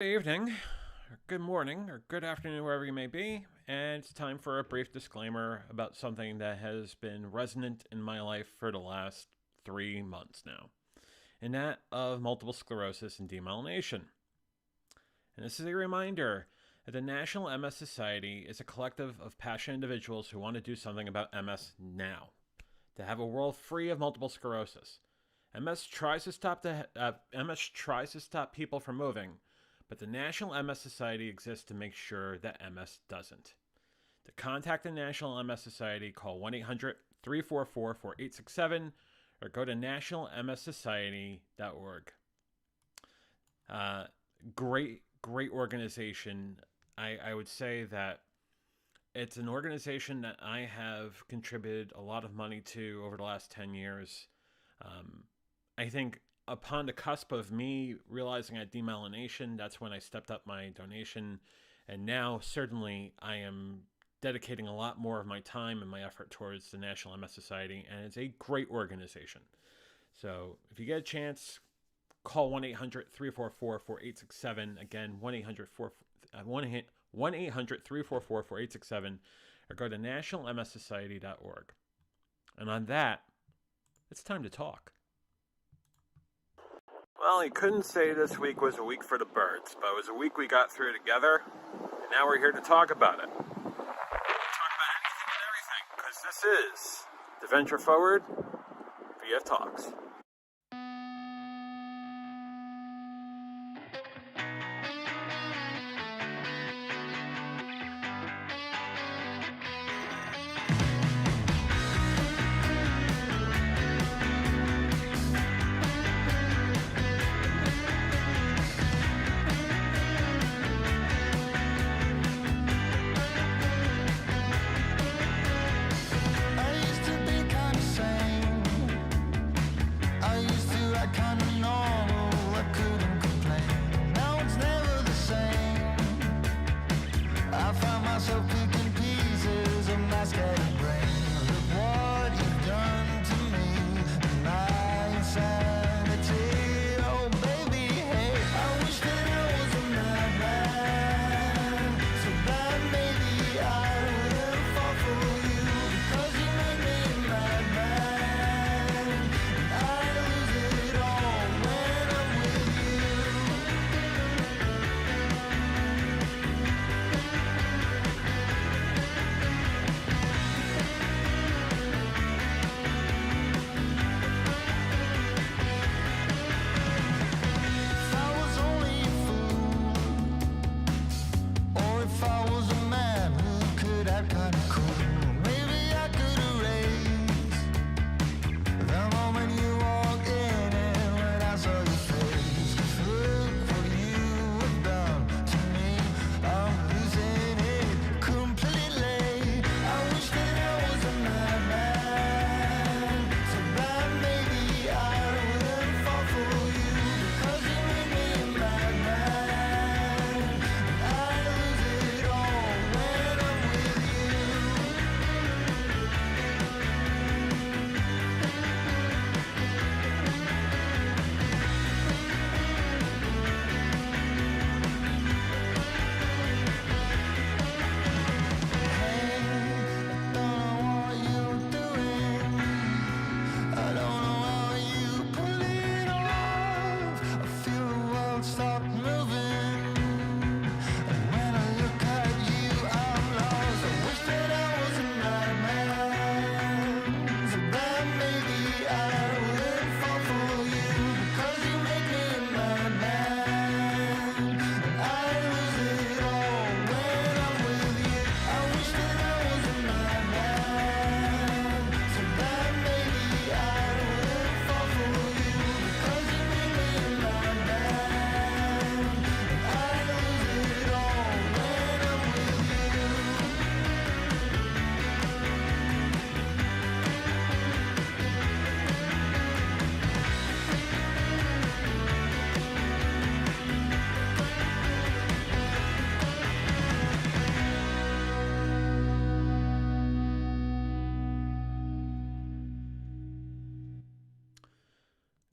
Good evening, or good morning, or good afternoon, wherever you may be, and it's time for a brief disclaimer about something that has been resonant in my life for the last 3 months now, and that of multiple sclerosis and demyelination. And this is a reminder that the National MS Society is a collective of passionate individuals who want to do something about MS now, to have a world free of multiple sclerosis. MS tries to stop people from moving, but the National MS Society exists to make sure that MS doesn't. To contact the National MS Society, call 1 800 344 4867 or go to nationalmssociety.org. Great organization. I would say that it's an organization that I have contributed a lot of money to over the last 10 years. I think upon the cusp of me realizing I had demyelination, that's when I stepped up my donation. And now, certainly, I am dedicating a lot more of my time and my effort towards the National MS Society, and it's a great organization. So, if you get a chance, call 1 800 344 4867. Again, 1 800 344 4867, or go to nationalmssociety.org. And on that, it's time to talk. Well, you couldn't say this week was a week for the birds, but it was a week we got through together, and now we're here to talk about it. Talk about anything and everything, because this is the Venture Forward VF Talks.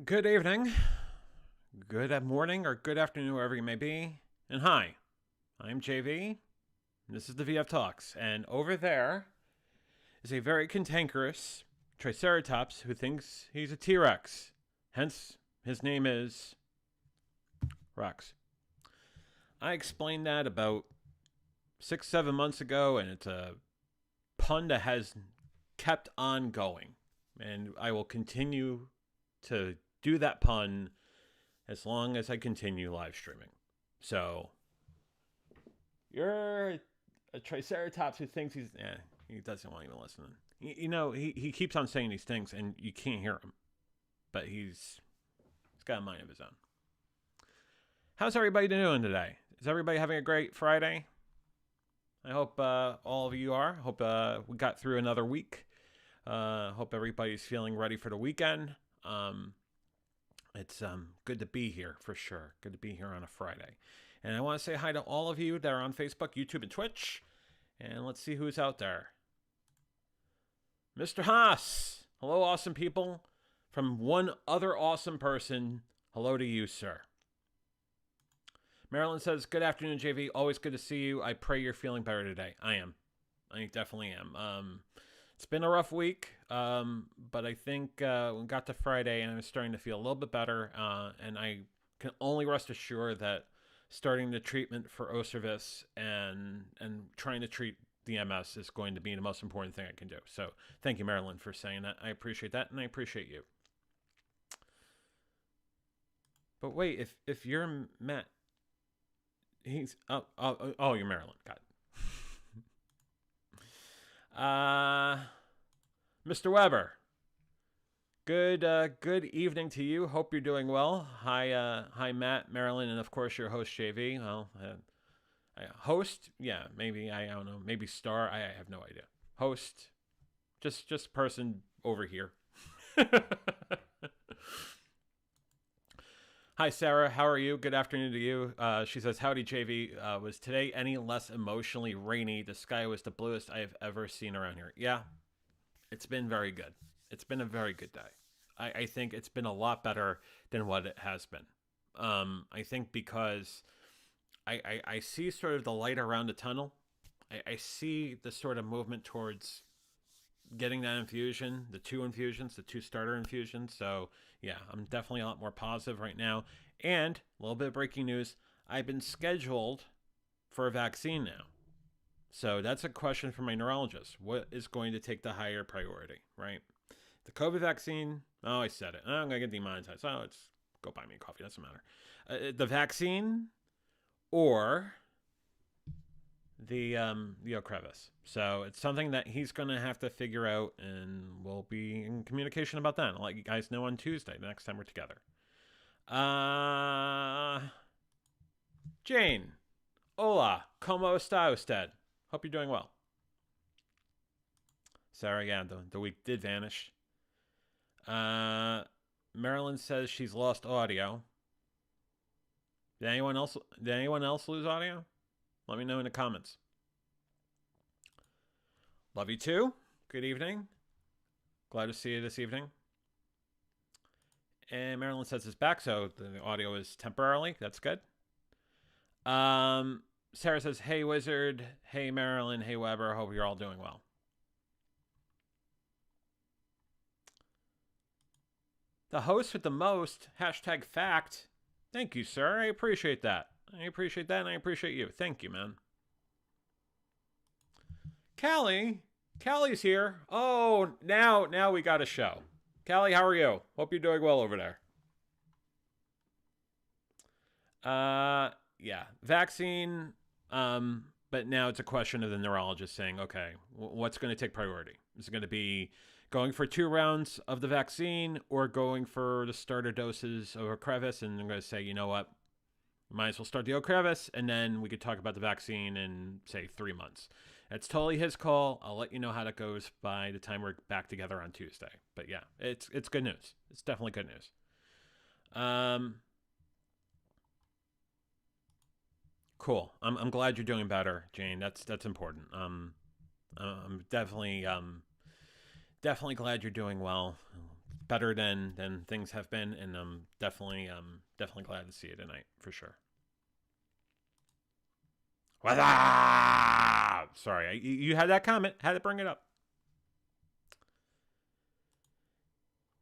Good evening, good morning, or good afternoon, wherever you may be, And hi, I'm JV. This is the VF Talks. And over there is a very cantankerous Triceratops who thinks he's a T Rex. Hence, his name is Rex. I explained that about 6-7 months ago, and it's a pun that has kept on going. And I will continue to do that pun as long as I continue live streaming. So, you're a Triceratops who thinks he doesn't want to even listen. He keeps on saying these things and you can't hear him. But he's got a mind of his own. How's everybody doing today? Is everybody having a great Friday? I hope all of you are. Hope we got through another week. Hope everybody's feeling ready for the weekend. It's good to be here for sure. Good to be here on a Friday. And I want to say hi to all of you that are on Facebook, YouTube, and Twitch. And let's see who's out there. Mr. Haas. Hello, awesome people. From one other awesome person, hello to you, sir. Marilyn says, good afternoon, JV. Always good to see you. I pray you're feeling better today. I am. I definitely am. It's been a rough week, but I think we got to Friday and I'm starting to feel a little bit better. And I can only rest assured that starting the treatment for Ocrevus and trying to treat the MS is going to be the most important thing I can do. So thank you, Marilyn, for saying that. I appreciate that, and I appreciate you. But wait, if you're Matt, he's you're Marilyn. Got it. Mr. Weber. Good evening to you. Hope you're doing well. Hi, Matt, Marilyn, and of course your host JV. Well, host, yeah, maybe I don't know, maybe star. I have no idea. Host, just person over here. Hi, Sarah. How are you? Good afternoon to you. She says, howdy, JV. Was today any less emotionally rainy? The sky was the bluest I have ever seen around here. Yeah, it's been very good. It's been a very good day. I think it's been a lot better than what it has been. I think because I see sort of the light around the tunnel. I see the sort of movement towards getting that infusion, the two starter infusions. So yeah, I'm definitely a lot more positive right now. And a little bit of breaking news, I've been scheduled for a vaccine now. So that's a question for my neurologist. What is going to take the higher priority, right? The COVID vaccine, oh, I said it. I'm going to get demonetized. Oh, let's go buy me a coffee. Doesn't matter. The vaccine or the Ocrevus. So it's something that he's going to have to figure out, and we'll be in communication about that. I'll let you guys know on Tuesday, the next time we're together. Jane. Hola. ¿Cómo está usted? Hope you're doing well. Sorry, yeah, the week did vanish. Marilyn says she's lost audio. Did anyone else lose audio? Let me know in the comments. Love you too. Good evening. Glad to see you this evening. And Marilyn says it's back, so the audio is temporarily. That's good. Sarah says, hey, Wizard. Hey, Marilyn. Hey, Weber. Hope you're all doing well. The host with the most, #fact. Thank you, sir. I appreciate that. I appreciate that, and I appreciate you. Thank you, man. Callie's here. Oh, now we got a show. Callie, how are you? Hope you're doing well over there. Yeah, vaccine. But now it's a question of the neurologist saying, okay, what's going to take priority? Is it going to be going for 2 rounds of the vaccine or going for the starter doses of Ocrevus? And I'm going to say, you know what? Might as well start the Ocrevus, and then we could talk about the vaccine in, say, 3 months. It's totally his call. I'll let you know how that goes by the time we're back together on Tuesday. But yeah, it's good news. It's definitely good news. Cool. I'm glad you're doing better, Jane. That's important. I'm definitely glad you're doing well, better than things have been, and I'm definitely glad to see you tonight for sure. What's up? Sorry, you had that comment. Had to bring it up.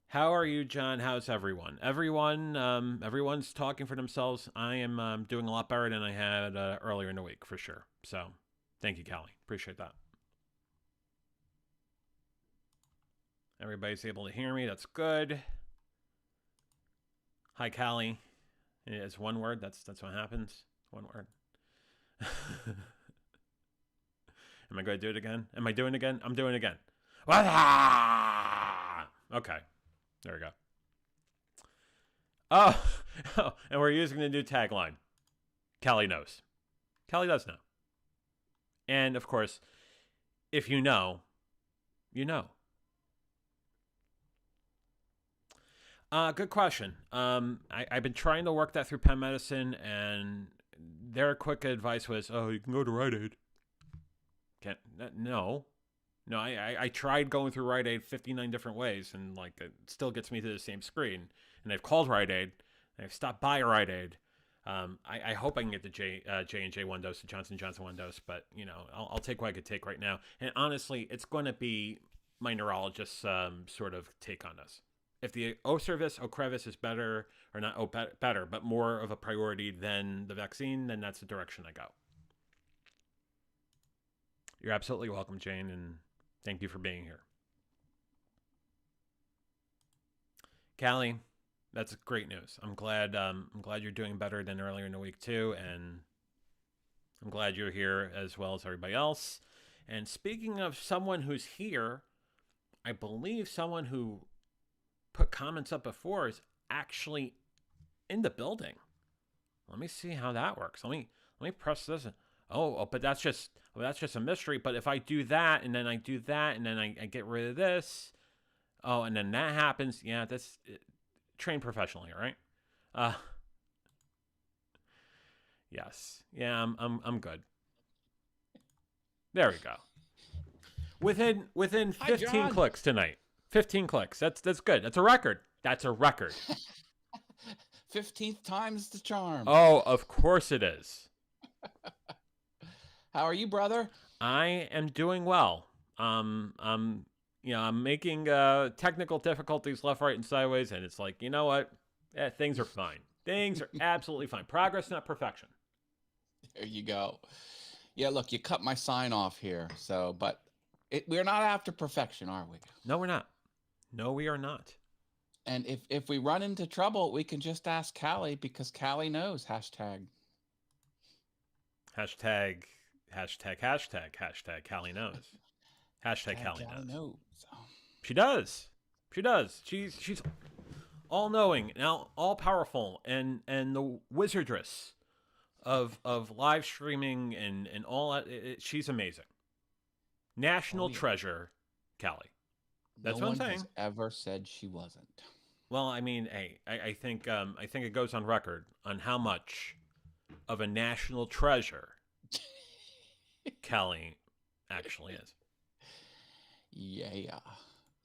How are you, John? How's everyone? Everyone's talking for themselves. I am doing a lot better than I had earlier in the week, for sure. So, thank you, Callie. Appreciate that. Everybody's able to hear me. That's good. Hi, Callie. It's one word. That's what happens. One word. Am I going to do it again? Am I doing it again? I'm doing it again. Okay. There we go. Oh, and we're using the new tagline. Callie knows. Callie does know. And, of course, if you know, you know. Good question. I've been trying to work that through Penn Medicine, and their quick advice was, "Oh, you can go to Rite Aid." Can't? No. I tried going through Rite Aid 59 different ways, and like it still gets me to the same screen. And I've called Rite Aid, and I've stopped by Rite Aid. I hope I can get the J&J one dose, the Johnson & Johnson one dose, but you know, I'll take what I could take right now. And honestly, it's going to be my neurologist's sort of take on this. If the Ocrevus is better, or not better, but more of a priority than the vaccine, then that's the direction I go. You're absolutely welcome, Jane, and thank you for being here. Callie, that's great news. I'm glad you're doing better than earlier in the week too, and I'm glad you're here as well as everybody else. And speaking of someone who's here, I believe someone who put comments up before is actually in the building. Let me see how that works. Let me press this. But that's just a mystery. But if I do that, and then I do that, and then I get rid of this, and then that happens. Yeah, that's trained professionally, right? Yes. Yeah, I'm good. There we go. Within 15 clicks tonight. 15 clicks. That's good. That's a record. That's a record. 15th time's the charm. Oh, of course it is. How are you, brother? I am doing well. I'm making technical difficulties left, right, and sideways, and it's like, you know what? Things are fine. Things are absolutely fine. Progress, not perfection. There you go. Yeah, look, you cut my sign off here. But we're not after perfection, are we? No, we're not. No, we are not. And if we run into trouble, we can just ask Callie, because Callie knows. Hashtag Callie knows. Hashtag Callie knows. Oh. She does. She's all knowing, now all powerful, and the wizardress of live streaming and all that. She's amazing. National treasure, Callie. That's what I'm saying. No one has ever said she wasn't. Well, I mean, hey, I think it goes on record on how much of a national treasure Callie actually is. Yeah.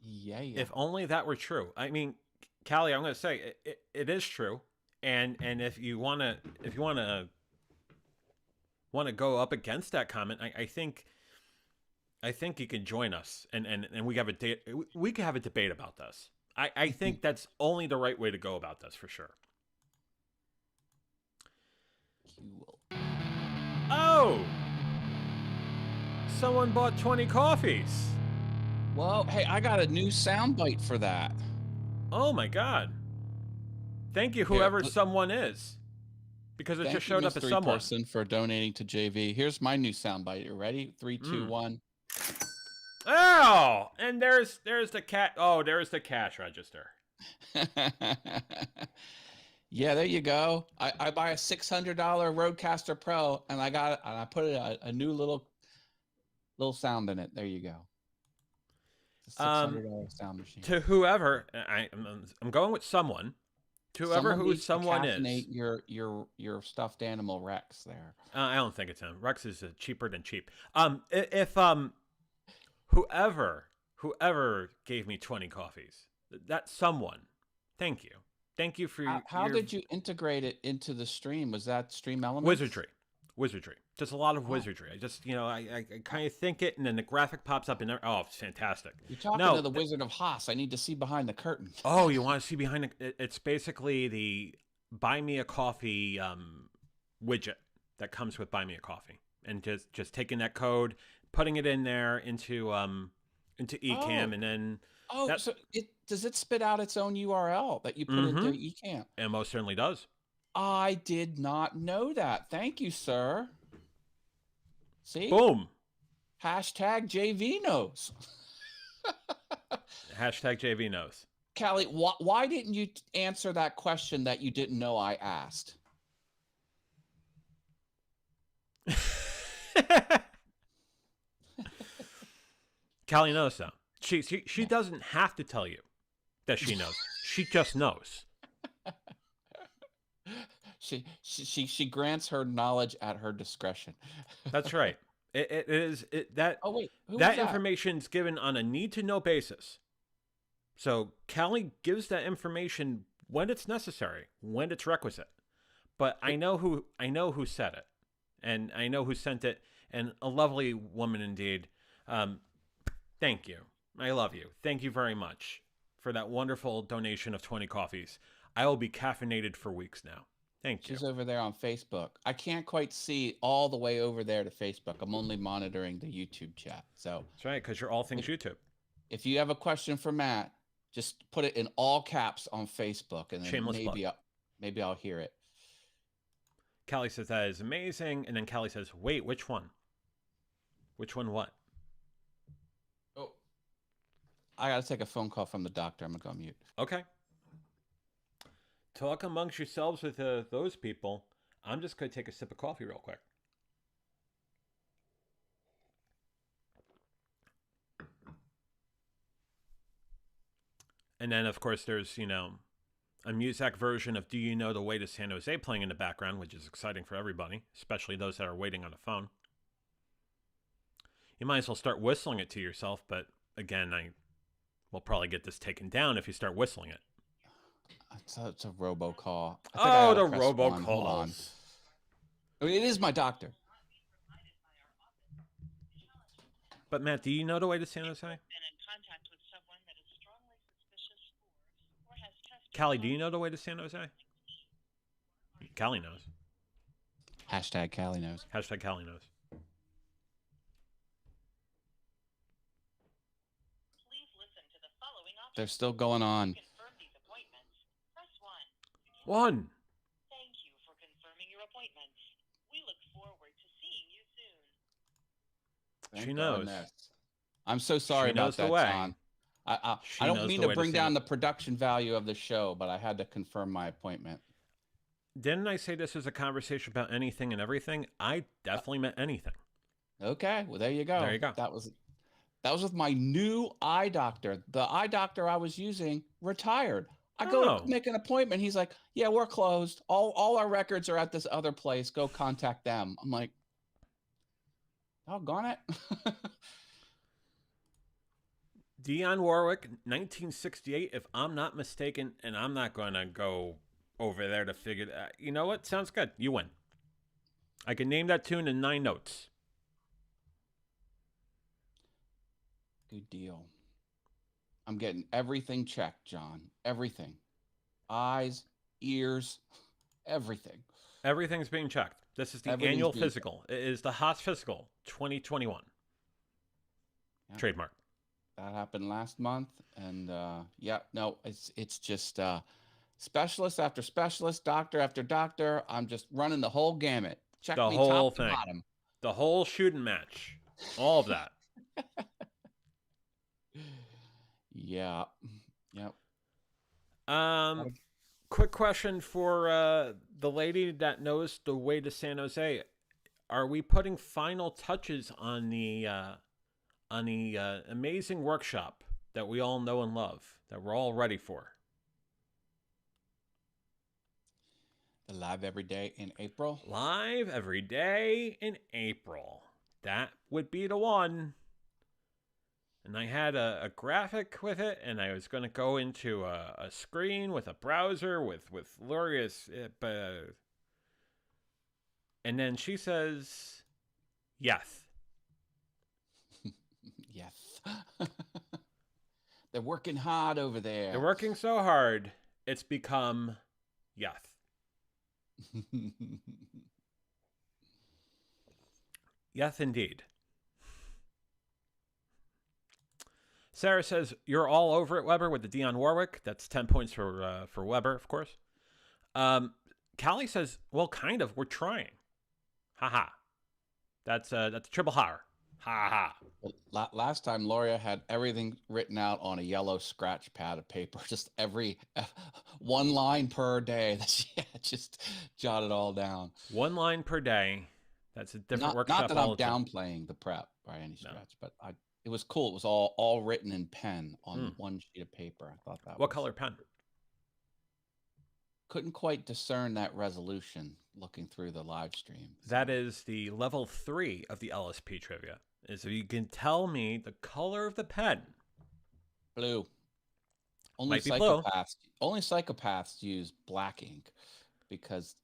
If only that were true. I mean, Callie, I'm going to say it is true, and if you want to go up against that comment, I think you can join us, and we have we can have a debate about this. I think that's only the right way to go about this, for sure. Oh! Someone bought 20 coffees. Well, hey, I got a new soundbite for that. Oh my God! Thank you, whoever someone is, because it just showed up as someone. Person for donating to JV. Here's my new soundbite. You ready? 3, 2, 1. Oh, and there's the cat. Oh, there's the cash register. Yeah, there you go. I buy a $600 Rodecaster Pro, and I put a new little sound in it. There you go. It's a $600 sound machine. To whoever, I'm going with someone. To whoever someone is. Your stuffed animal Rex there. I don't think it's him. Rex is cheaper than cheap. If whoever gave me 20 coffees, that's someone. Thank you. Thank you for How did you integrate it into the stream? Was that Stream Elements? wizardry. Just a lot of Oh, wizardry. I just, I kind of think it, and then the graphic pops up, and oh, it's fantastic. you're talking to No, the Wizard of Haas. I need to see behind the curtain. oh, you want to see behind it? It's basically the Buy Me a Coffee widget that comes with Buy Me a Coffee, and just taking that code, putting it in there into Ecamm, Oh, and then oh, that so does it spit out its own URL that you put into Ecamm? it most certainly does. I did not know that. Thank you, sir. See? Boom. Hashtag JV knows. Hashtag JV knows. Callie, why didn't you answer that question that you didn't know I asked? Callie knows though. She doesn't have to tell you that she knows. She just knows. She grants her knowledge at her discretion. That's right. It is that. Oh wait, who was that that? information is given on a need-to-know basis. So Callie gives that information when it's necessary, when it's requisite. But I know who said it, and I know who sent it, and a lovely woman indeed. Thank you. I love you. Thank you very much for that wonderful donation of 20 coffees. I will be caffeinated for weeks now. Thank you. She's over there on Facebook. I can't quite see all the way over there to Facebook. I'm only monitoring the YouTube chat. So That's right, because you're all things YouTube. if you have a question for Matt, just put it in all caps on Facebook, and then Shameless maybe I'll hear it. Callie says that is amazing, and then Callie says, "Wait, which one? Which one? What?" Oh, I gotta take a phone call from the doctor. I'm gonna go on mute. Okay. Talk amongst yourselves with those people. I'm just gonna take a sip of coffee real quick. And then, of course, there's, a Muzak version of Do You Know the Way to San Jose playing in the background, which is exciting for everybody, especially those that are waiting on a phone. You might as well start whistling it to yourself, but again, I will probably get this taken down if you start whistling it. It's a robocall. Oh, the robocalls. It is my doctor. But Matt, do you know the way to San Jose? Callie, do you know the way to San Jose? Callie knows. Hashtag Callie knows. Hashtag Callie knows. They're still going on. One. Thank you for confirming your appointments. We look forward to seeing you soon. She knows. I'm so sorry about that, John. I don't mean to bring down the production value of the show, but I had to confirm my appointment. Didn't I say this is a conversation about anything and everything? I definitely meant anything. Okay, well there you go. There you go. That was with my new eye doctor. The eye doctor I was using retired. I go to make an appointment. He's like, "Yeah, we're closed. All our records are at this other place. Go contact them." I'm like, doggone it. Dionne Warwick, 1968, if I'm not mistaken, and I'm not going to go over there to figure that. You know what? Sounds good. You win. I can name that tune in 9 notes. Good deal. I'm getting everything checked, John. Everything. Eyes, ears, everything. Everything's being checked. This is the annual physical. It is the Haas Physical 2021. Yeah. Trademark. That happened last month, and it's just specialist after specialist, doctor after doctor. I'm just running the whole gamut. Check the me whole top thing, to bottom. The whole shooting match, all of that. Yeah. Yep. Quick question for the lady that knows the way to San Jose: are we putting final touches on the amazing workshop that we all know and love, that we're all ready for? The Live Every Day in April? Live Every Day in April. That would be the one. And I had a graphic with it, and I was going to go into a screen with a browser with glorious And then she says, yes. Yes. They're working hard over there. They're working so hard, it's become yes. Yes, indeed. Sarah says, you're all over it, Weber, with the Dionne Warwick. That's 10 points for Weber, of course. Callie says, well, kind of. We're trying. Ha-ha. That's a triple ha. Ha-ha. Well, last time, Loria had everything written out on a yellow scratch pad of paper. Just every one line per day that she had just jotted all down. One line per day. That's a different workshop. Not that I'm downplaying the prep by any stretch, but it was cool. It was all written in pen on one sheet of paper. I thought that. What color pen? Couldn't quite discern that resolution looking through the live stream. So. That is the level 3 of the LSP trivia. Is if you can tell me the color of the pen. Blue. Might be blue. Only psychopaths use black ink because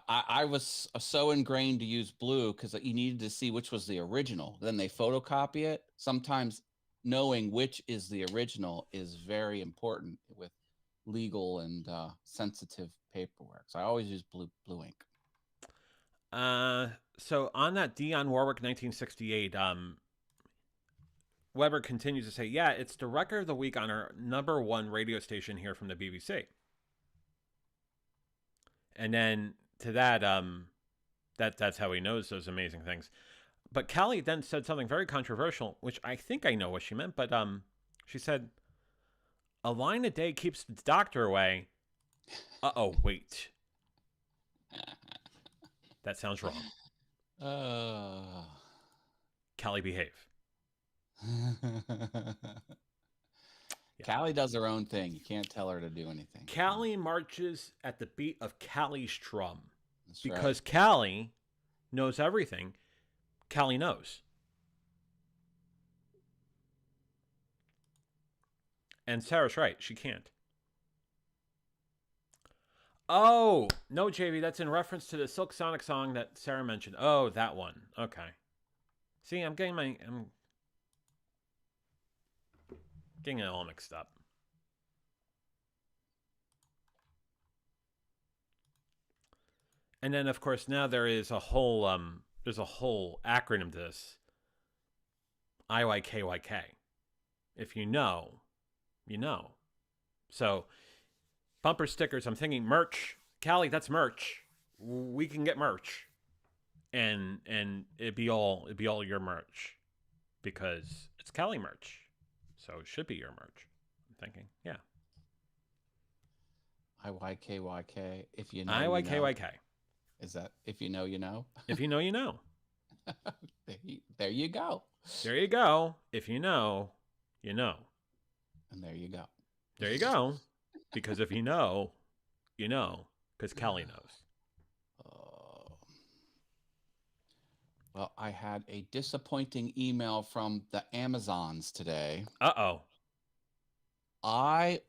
I was so ingrained to use blue because you needed to see which was the original. Then they photocopy it. Sometimes knowing which is the original is very important with legal and sensitive paperwork. So I always use blue ink. So on that Dionne Warwick 1968, Weber continues to say, yeah, it's the record of the week on our #1 radio station here from the BBC. And then to that, that's how he knows those amazing things. But Callie then said something very controversial, which I think I know what she meant, but she said, a line a day keeps the doctor away. Uh-oh, wait. That sounds wrong. Callie, behave. Callie does her own thing. You can't tell her to do anything. Callie marches at the beat of Callie's drum. That's because right. Callie knows everything. Callie knows. And Sarah's right. She can't. Oh, no, JV. That's in reference to the Silk Sonic song that Sarah mentioned. Oh, that one. Okay. See, I'm getting it all mixed up. And then, of course, now there is a whole acronym to this. IYKYK. If you know, you know. So, bumper stickers, I'm thinking merch. Callie, that's merch. We can get merch. And it'd be all your merch. Because it's Callie merch. So it should be your merch. I'm thinking, yeah. IYKYK. If you know, IYKYK. You know. Is that if you know, you know? If you know, you know. There you go. There you go. If you know, you know. And there you go. There you go. Because if you know, you know. Because Callie knows. Well, I had a disappointing email from the Amazons today. Uh-oh. I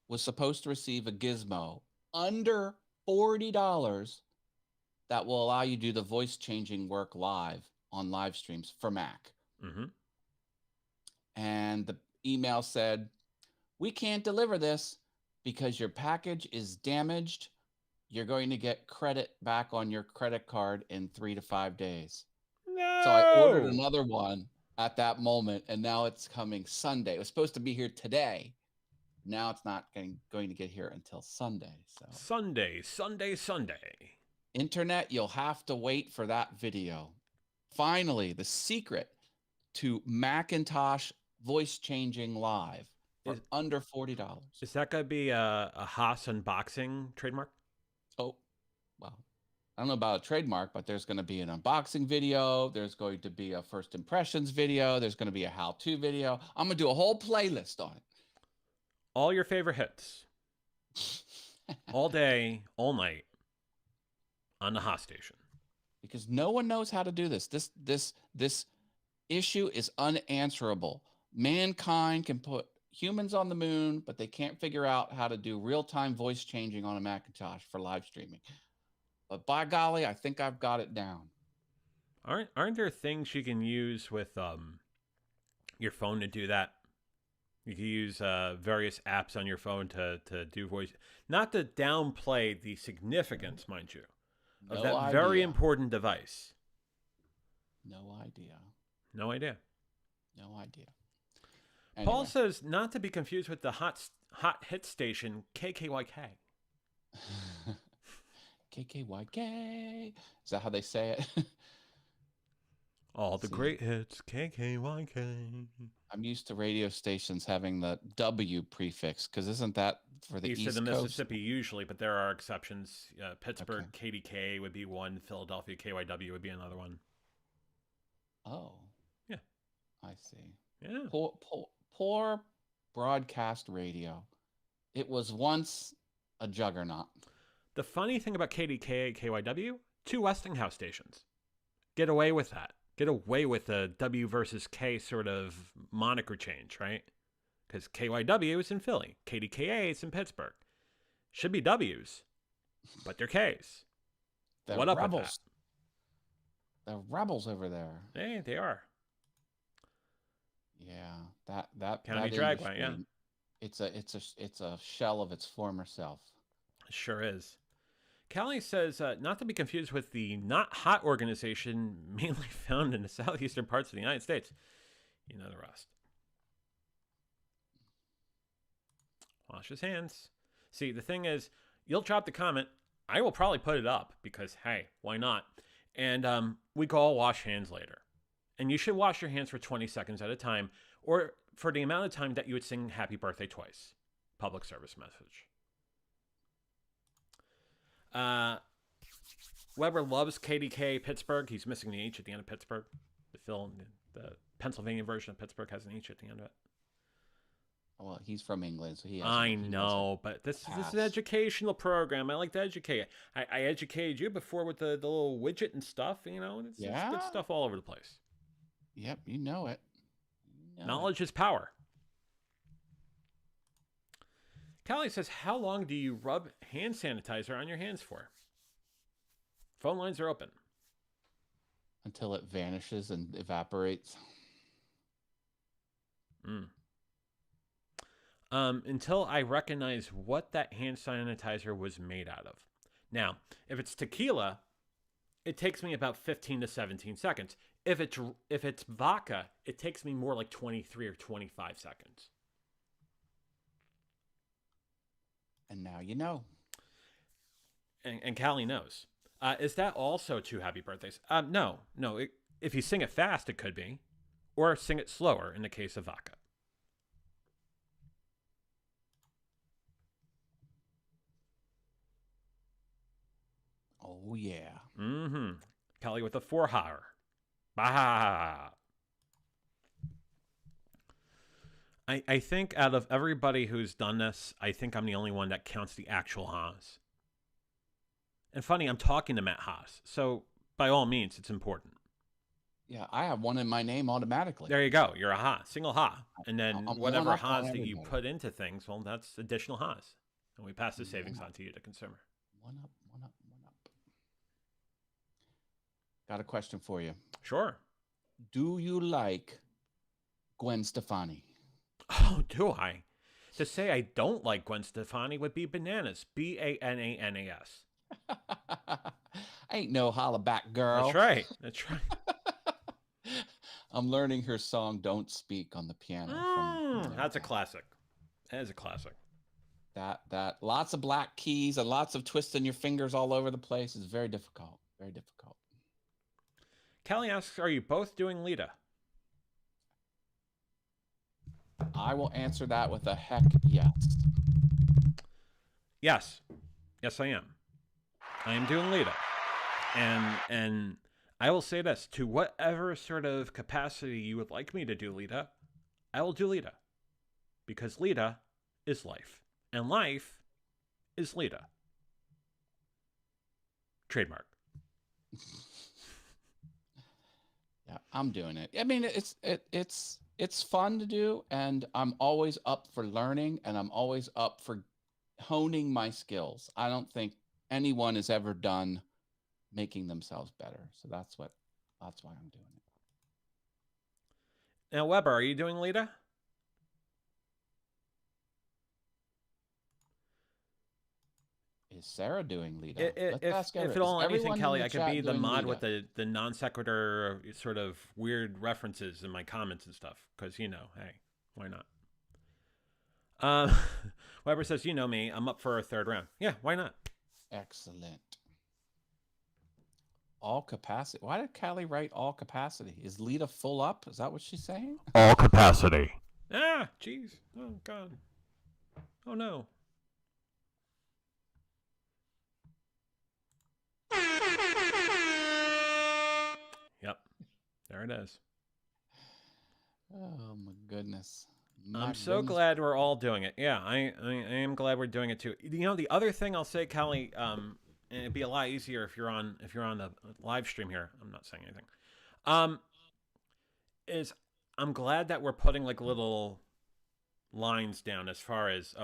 was supposed to receive a gizmo under $40 that will allow you to do the voice changing work live on live streams for Mac. Mm-hmm. And the email said, we can't deliver this because your package is damaged. You're going to get credit back on your credit card in 3 to 5 days. No! So I ordered another one at that moment, and now it's coming Sunday. It was supposed to be here today. Now it's not going to get here until Sunday. So Sunday. Internet, you'll have to wait for that video. Finally, the secret to Macintosh voice changing live for under $40. Is that going to be a Haas unboxing trademark? Oh, well, I don't know about a trademark, but there's going to be an unboxing video. There's going to be a first impressions video. There's going to be a how-to video. I'm going to do a whole playlist on it. All your favorite hits. All day, all night on the Haas station. Because no one knows how to do this. This issue is unanswerable. Mankind can put humans on the moon, but they can't figure out how to do real-time voice changing on a Macintosh for live streaming. But by golly, I think I've got it down. Aren't there things you can use with your phone to do that? You can use various apps on your phone to do voice. Not to downplay the significance, mind you, of No that idea. very important device. No idea. No idea. No idea. Paul Anyway. says not to be confused with the hot hit station KKYK. KKYK. Is that how they say it? All the See. great hits, KKYK. I'm used to radio stations having the W prefix because isn't that for the East East of the Coast? Mississippi usually, but there are exceptions. Pittsburgh KDK would be one. Philadelphia KYW would be another one. Oh. Yeah. I see. Yeah. Poor broadcast radio. It was once a juggernaut. The funny thing about KDK KYW, 2 Westinghouse stations. Get away with that. Get away with the W versus K sort of moniker change, right? Because KYW is in Philly. KDKA is in Pittsburgh. Should be W's, but they're K's. They're What up with rebels. They're rebels over there. Hey, they are. Yeah, that County that Dragway, yeah. industry, it's a shell of its former self. Sure is. Callie says not to be confused with the Not Hot organization mainly found in the southeastern parts of the United States. You know the rest. Wash his hands. See, the thing is, you'll drop the comment. I will probably put it up because, hey, why not? And we can all wash hands later. And you should wash your hands for 20 seconds at a time or for the amount of time that you would sing happy birthday twice. Public service message. Weber loves KDK Pittsburgh. He's missing the H at the end of Pittsburgh. The Pennsylvania version of Pittsburgh has an H at the end of it. Well, he's from England, so he has. I know, but this is an educational program. I like to educate. I educated you before with the little widget and stuff. You know, it's good stuff all over the place. Yep, you know it. Knowledge is power. Callie says, how long do you rub hand sanitizer on your hands for? Phone lines are open. Until it vanishes and evaporates. Until I recognize what that hand sanitizer was made out of. Now, if it's tequila, it takes me about 15 to 17 seconds. If it's vodka, it takes me more like 23 or 25 seconds. And now you know. And Callie knows. Is that also 2 happy birthdays? No. If you sing it fast, it could be. Or sing it slower in the case of vodka. Oh, yeah. Mm-hmm. Callie with a 4-har. Bah. I think out of everybody who's done this, I think I'm the only one that counts the actual ha's. And funny, I'm talking to Matt Haas, so by all means, it's important. Yeah, I have one in my name automatically. There you go. You're a ha, single ha. And then I'm whatever one up on ha's that you everybody. put into things, well, that's additional ha's. And we pass the savings on to you, the consumer. One up. Got a question for you. Sure. Do you like Gwen Stefani? Oh, do I? To say I don't like Gwen Stefani would be bananas. Bananas. Ain't no holla back, girl. That's right. That's right. I'm learning her song "Don't Speak" on the piano. That's a classic. That is a classic. That lots of black keys and lots of twisting your fingers all over the place is very difficult. Very difficult. Callie asks, are you both doing Lita? I will answer that with a heck yes. Yes. Yes, I am. I am doing Lita. And I will say this, to whatever sort of capacity you would like me to do Lita, I will do Lita. Because Lita is life. And life is Lita. Trademark. Yeah, I'm doing it. I mean, it's fun to do, and I'm always up for learning, and I'm always up for honing my skills. I don't think anyone has ever done making themselves better. So that's why I'm doing it. Now, Weber, are you doing Lita? Is Sarah doing Lita? Let's ask If everyone. at Is all anything, everyone in Kelly, the I could chat be the doing mod Lita? with the non sequitur sort of weird references in my comments and stuff. Because, you know, hey, why not? Weber says, you know me, I'm up for a third round. Yeah, why not? Excellent. All capacity. Why did Callie write all capacity? Is Lita full up? Is that what she's saying? All capacity. Ah, jeez. Oh, God. Oh, no. Yep. There it is. Oh my goodness. I'm so glad we're all doing it. Yeah, I am glad we're doing it too. You know, the other thing I'll say, Callie, and it'd be a lot easier if you're on the live stream here. I'm not saying anything. Is I'm glad that we're putting like little lines down as far as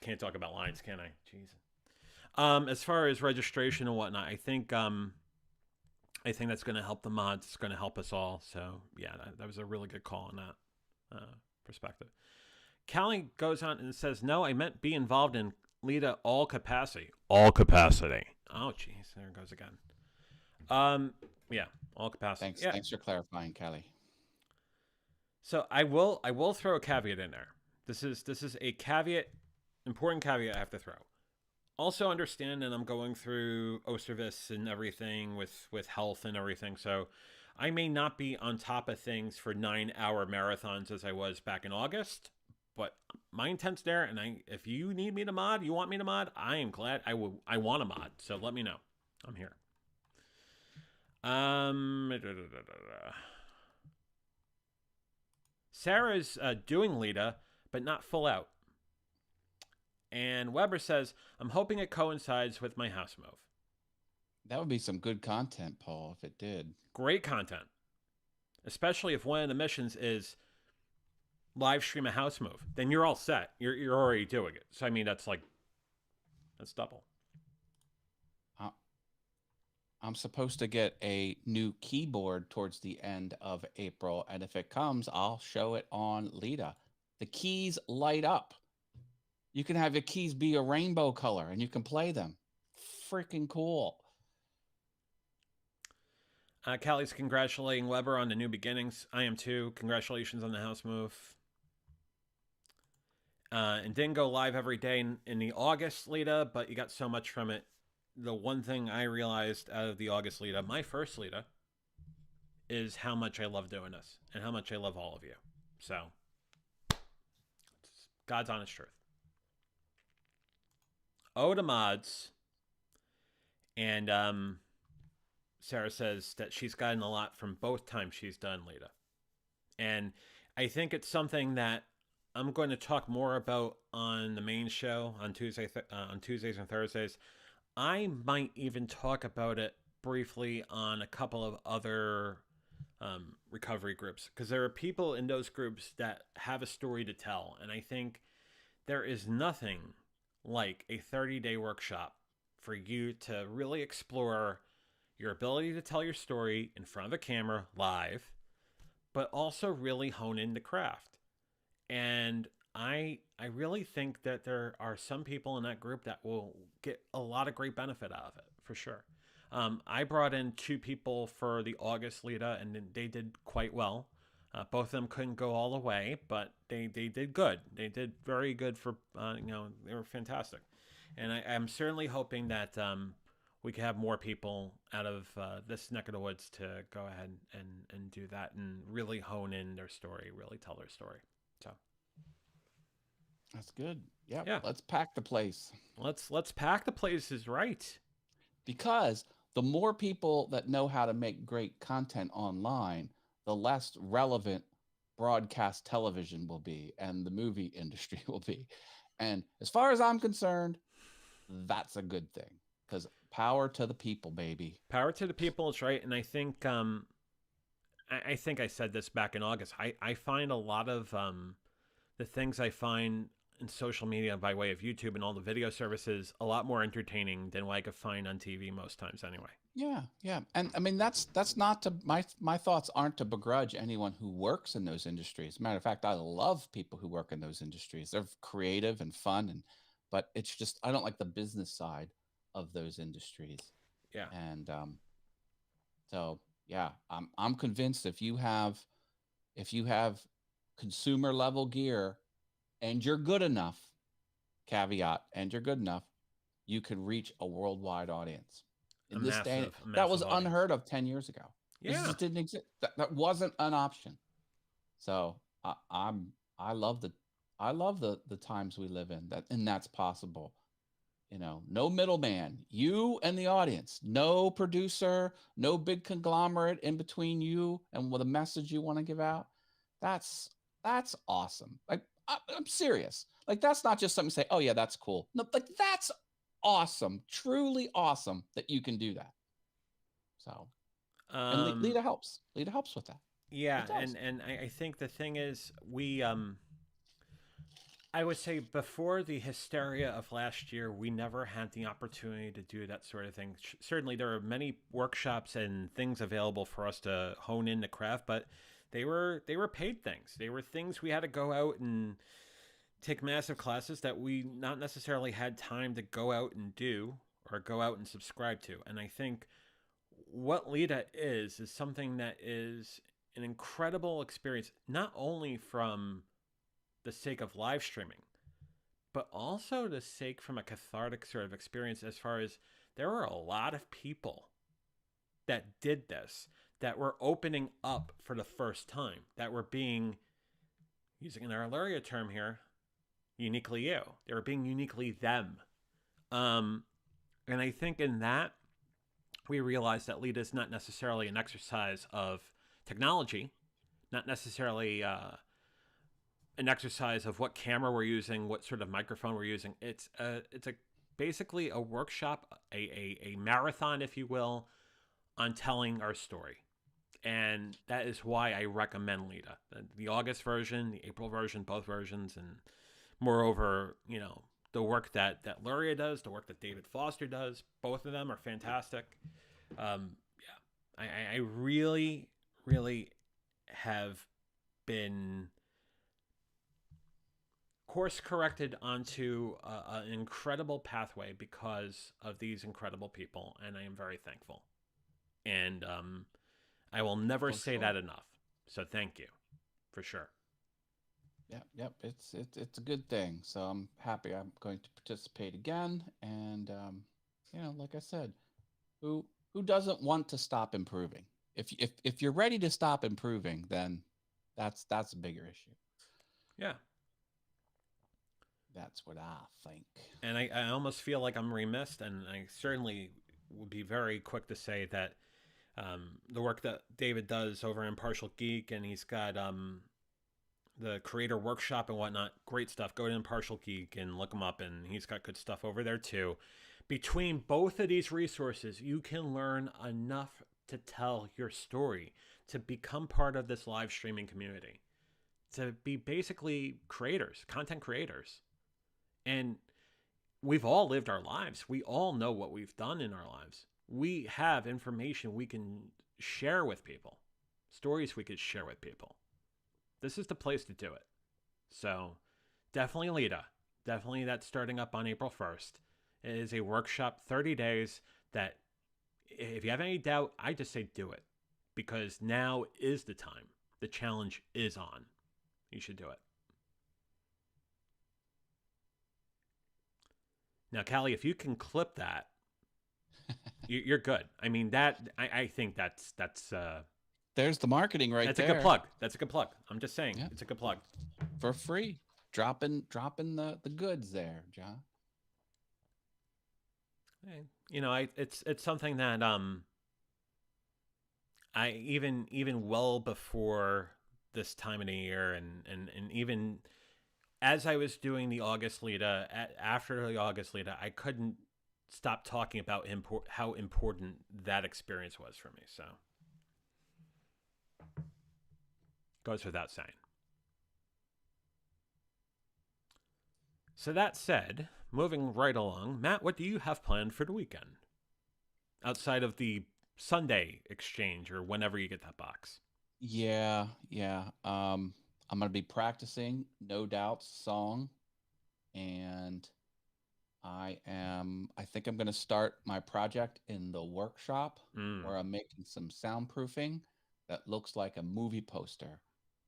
can't talk about lines, can I? Jesus. As far as registration and whatnot, I think that's going to help the mods. It's going to help us all. So yeah, that was a really good call on that perspective. Callie goes on and says, "No, I meant be involved in Lita all capacity. All capacity. Oh, jeez, there it goes again. Yeah, all capacity. Thanks. Yeah. Thanks for clarifying, Callie. So I will throw a caveat in there. This is a caveat, important caveat I have to throw. Also understand that I'm going through Oservis and everything with health and everything, so I may not be on top of things for 9-hour marathons as I was back in August, but my intent's there, and if you need me to mod, you want me to mod, I am glad. I want to mod, so let me know. I'm here. Sarah's doing Lita, but not full out. And Weber says, I'm hoping it coincides with my house move. That would be some good content, Paul, if it did. Great content. Especially if one of the missions is live stream a house move. Then you're all set. You're already doing it. So, I mean, that's double. I'm supposed to get a new keyboard towards the end of April. And if it comes, I'll show it on Lita. The keys light up. You can have your keys be a rainbow color and you can play them. Freaking cool. Callie's congratulating Weber on the new beginnings. I am too. Congratulations on the house move. And didn't go live every day in the August Lita, but you got so much from it. The one thing I realized out of the August Lita, my first Lita, is how much I love doing this and how much I love all of you. So, it's God's honest truth. Oda mods, and Sarah says that she's gotten a lot from both times she's done Lita. And I think it's something that I'm going to talk more about on the main show on Tuesdays and Thursdays. I might even talk about it briefly on a couple of other recovery groups, because there are people in those groups that have a story to tell. And I think there is nothing like a 30-day workshop for you to really explore your ability to tell your story in front of a camera live, but also really hone in the craft. And I really think that there are some people in that group that will get a lot of great benefit out of it, for sure. I brought in 2 people for the August Lita, and they did quite well. Both of them couldn't go all the way, but they did good. They did very good for, they were fantastic. And I'm certainly hoping that we can have more people out of this neck of the woods to go ahead and do that and really hone in their story, really tell their story. So that's good. Yep. Yeah. Let's pack the place. Let's pack the place is right. Because the more people that know how to make great content online, the less relevant broadcast television will be and the movie industry will be. And as far as I'm concerned, that's a good thing, because power to the people, baby. Power to the people is right. And I think I think I said this back in August. I find a lot of the things I find in social media by way of YouTube and all the video services a lot more entertaining than what I could find on TV most times anyway. Yeah, yeah. And I mean that's not to my thoughts aren't to begrudge anyone who works in those industries. Matter of fact, I love people who work in those industries. They're creative and fun and but it's just I don't like the business side of those industries. Yeah. And so yeah, I'm convinced if you have consumer level gear and you're good enough, caveat, and you're good enough, you could reach a worldwide audience. A In this day, massive, a that was massive audience. unheard of 10 years ago. This Yeah. just didn't exist. That wasn't an option. So I love the times we live in that, and that's possible. You know, no middleman, you and the audience, no producer, no big conglomerate in between you and what the message you want to give out. That's that's awesome. Like I'm serious. Like that's not just something to say, oh yeah, that's cool. No, like that's awesome, truly awesome that you can do that. So, and Um, Lita helps. Lita helps with that. yeah, It does. and I think the thing is, I would say before the hysteria of last year, we never had the opportunity to do that sort of thing. Certainly, there are many workshops and things available for us to hone in the craft, but they were paid things. They were things we had to go out and take massive classes that we not necessarily had time to go out and do or go out and subscribe to. And I think what Lita is something that is an incredible experience, not only from the sake of live streaming, but also the sake from a cathartic sort of experience as far as there were a lot of people that did this that were opening up for the first time, that were being, using an Arlaria term here, uniquely you. They were being uniquely them. Um, and I think in that, we realized that Lita is not necessarily an exercise of technology, not necessarily an exercise of what camera we're using, what sort of microphone we're using. It's a basically a workshop, a marathon, if you will, on telling our story. And that is why I recommend Lita. The August version, the April version, both versions, and moreover, the work that Luria does, the work that David Foster does, both of them are fantastic. Yeah, I really, really have been course corrected onto an incredible pathway because of these incredible people, and I am very thankful. And I will never For say sure. that enough. So thank you, for sure. Yep, yep. It's a good thing. So I'm happy I'm going to participate again. And you know, like I said, who who doesn't want to stop improving? If you're ready to stop improving, then that's a bigger issue. Yeah. That's what I think. And I almost feel like I'm remiss, and I certainly would be very quick to say that the work that David does over in Partial Geek, and he's got the creator workshop and whatnot, great stuff. Go to Impartial Geek and look him up, and he's got good stuff over there too. Between both of these resources, you can learn enough to tell your story, to become part of this live streaming community, to be basically creators, content creators. And we've all lived our lives. We all know what we've done in our lives. We have information we can share with people, stories we could share with people. This is the place to do it. So definitely Lita. Definitely that's starting up on April 1st. It is a workshop, 30 days, that if you have any doubt, I just say do it. Because now is the time. The challenge is on. You should do it. Now, Callie, if you can clip that, you're good. I mean, I think There's the marketing right that's there. a good plug. That's a good plug. I'm just saying, Yeah. it's a good plug. For free. Dropping the goods there, John. It's something that I even well before this time of the year, and even as I was doing the August Lita, after the August Lita, I couldn't stop talking about how important that experience was for me. So goes without saying. So that said, moving right along, Matt, what do you have planned for the weekend? outside of the Sunday exchange or whenever you get that box? Yeah, yeah. I'm gonna be practicing No Doubt's song, and I think I'm gonna start my project in the workshop Mm. where I'm making some soundproofing that looks like a movie poster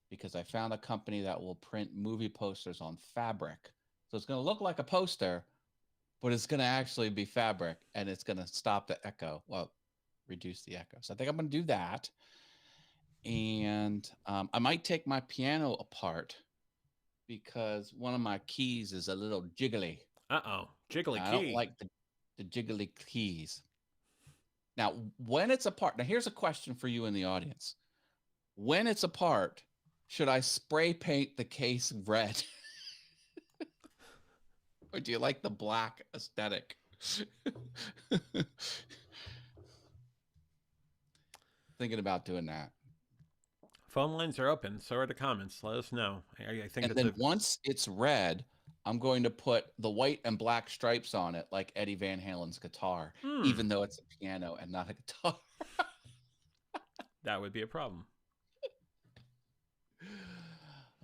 because I found a company that will print movie posters on fabric. So it's gonna look like a poster, but it's gonna actually be fabric and it's gonna stop the echo. Well, reduce the echo. So I think I'm gonna do that. And I might take my piano apart because one of my keys is a little jiggly. Uh-oh. Jiggly I don't key. like the jiggly keys. Now, when it's apart, now here's a question for you in the audience. When it's apart, should I spray paint the case red? Or do you like the black aesthetic? Thinking about doing that. Phone lines are open. So are the comments. Let us know. I think And then once it's red, I'm going to put the white and black stripes on it like Eddie Van Halen's guitar, even though it's a piano and not a guitar. That would be a problem.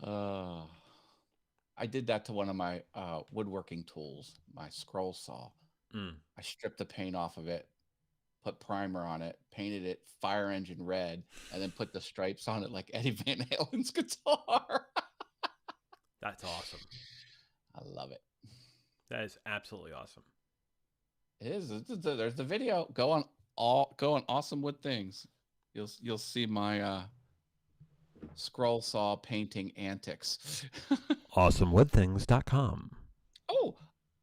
I did that to one of my woodworking tools, my scroll saw. I stripped the paint off of it, put primer on it, painted it fire engine red, and then put the stripes on it like Eddie Van Halen's guitar. That's awesome. I love it. That is absolutely awesome. It is. There's the video. Go on Awesome Wood Things. You'll see my scroll saw painting antics. AwesomeWoodThings.com. Oh,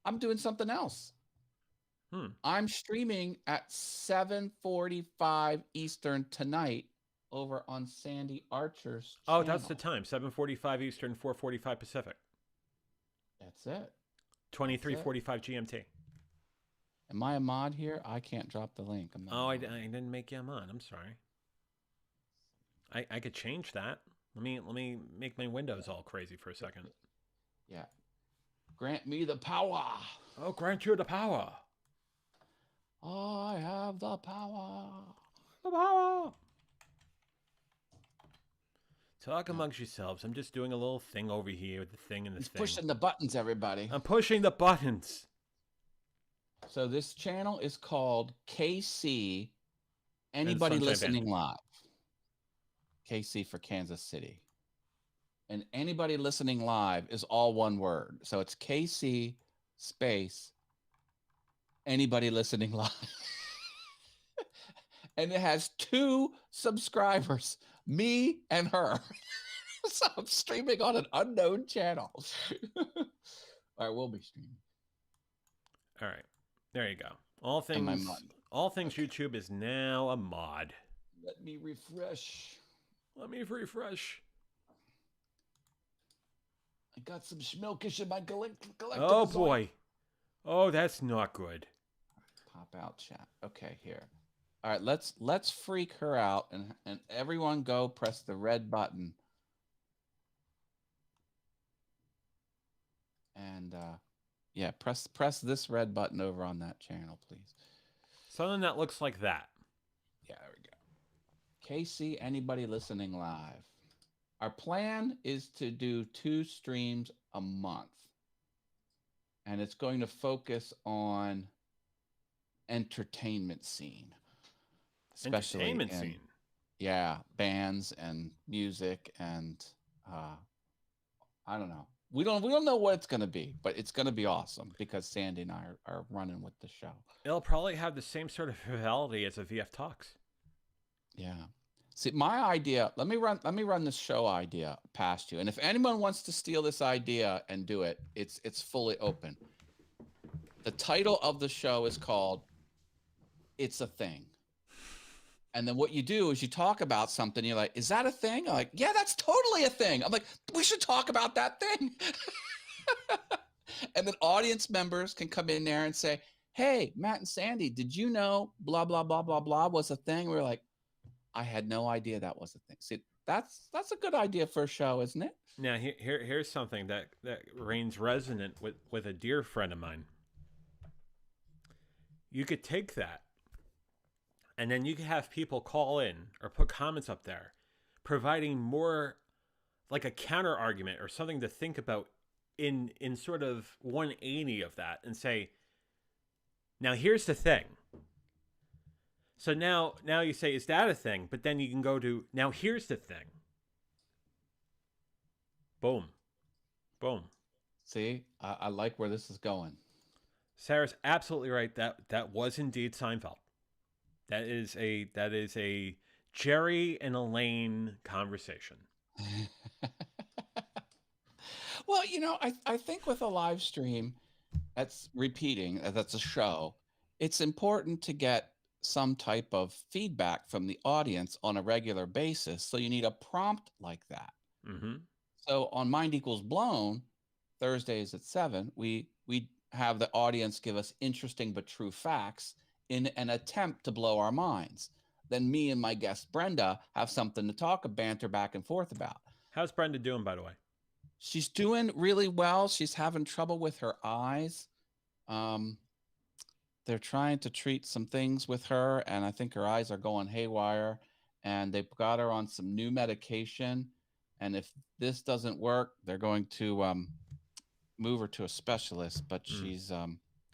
I'm doing something else. I'm streaming at 7:45 Eastern tonight over on Sandy Archer's channel. Oh, that's the time. 7:45 Eastern, 4:45 Pacific. That's it. 23:45 GMT. Am I a mod here? I can't drop the link. I'm not I didn't make you a mod. I'm sorry. I could change that. Let me make my windows all crazy for a second. Yeah. Grant me the power. Oh, grant you the power. I have the power. The power. Talk amongst yourselves. I'm just doing a little thing over here with the thing and the thing. Pushing the buttons, everybody. I'm pushing the buttons. So this channel is called KC Anybody Listening Live. KC for Kansas City. And Anybody Listening Live is all one word. So it's KC space Anybody Listening Live. And it has 2 subscribers, me and her. So I'm streaming on an unknown channel. All right, we'll be streaming. All right. There you go. All things YouTube is now a mod. Let me refresh. I got some schmilkish in my collectible. Oh boy. Oh, that's not good. Pop out chat. Okay, here. All right, let's freak her out and everyone go press the red button. And yeah, press this red button over on that channel, please. Something that looks like that. Yeah, there we go. KC Anybody Listening Live. Our plan is to do 2 streams a month. And it's going to focus on entertainment scene. Especially entertainment scene. Yeah, bands and music and I don't know. We don't know what it's going to be, but it's going to be awesome because Sandy and I are running with the show. It'll probably have the same sort of fidelity as a VF Talks. Yeah. See, my idea, let me run this show idea past you. And if anyone wants to steal this idea and do it, it's fully open. The title of the show is called It's a Thing. And then what you do is you talk about something. You're like, is that a thing? I'm like, yeah, that's totally a thing. I'm like, we should talk about that thing. And then audience members can come in there and say, hey, Matt and Sandy, did you know blah, blah, blah, blah, blah was a thing? We're like, I had no idea that was a thing. See, that's a good idea for a show, isn't it? Now, here's something that reigns resonant with a dear friend of mine. You could take that And then you can have people call in or put comments up there, providing more like a counter argument or something to think about in sort of 180 of that, and say, now here's the thing. So now you say, is that a thing? But then you can go to, now here's the thing. Boom. Boom. See, I like where this is going. Sarah's absolutely right. That was indeed Seinfeld. That is a Jerry and Elaine conversation. Well, I think with a live stream that's repeating, that's a show, it's important to get some type of feedback from the audience on a regular basis. So you need a prompt like that. Mm-hmm. So on Mind Equals Blown, Thursdays at 7, we have the audience give us interesting but true facts in an attempt to blow our minds. Then me and my guest Brenda have something to talk, banter back and forth about. How's Brenda doing, by the way? She's doing really well. She's having trouble with her eyes. They're trying to treat some things with her, and I think her eyes are going haywire. And they've got her on some new medication. And if this doesn't work, they're going to move her to a specialist. But she's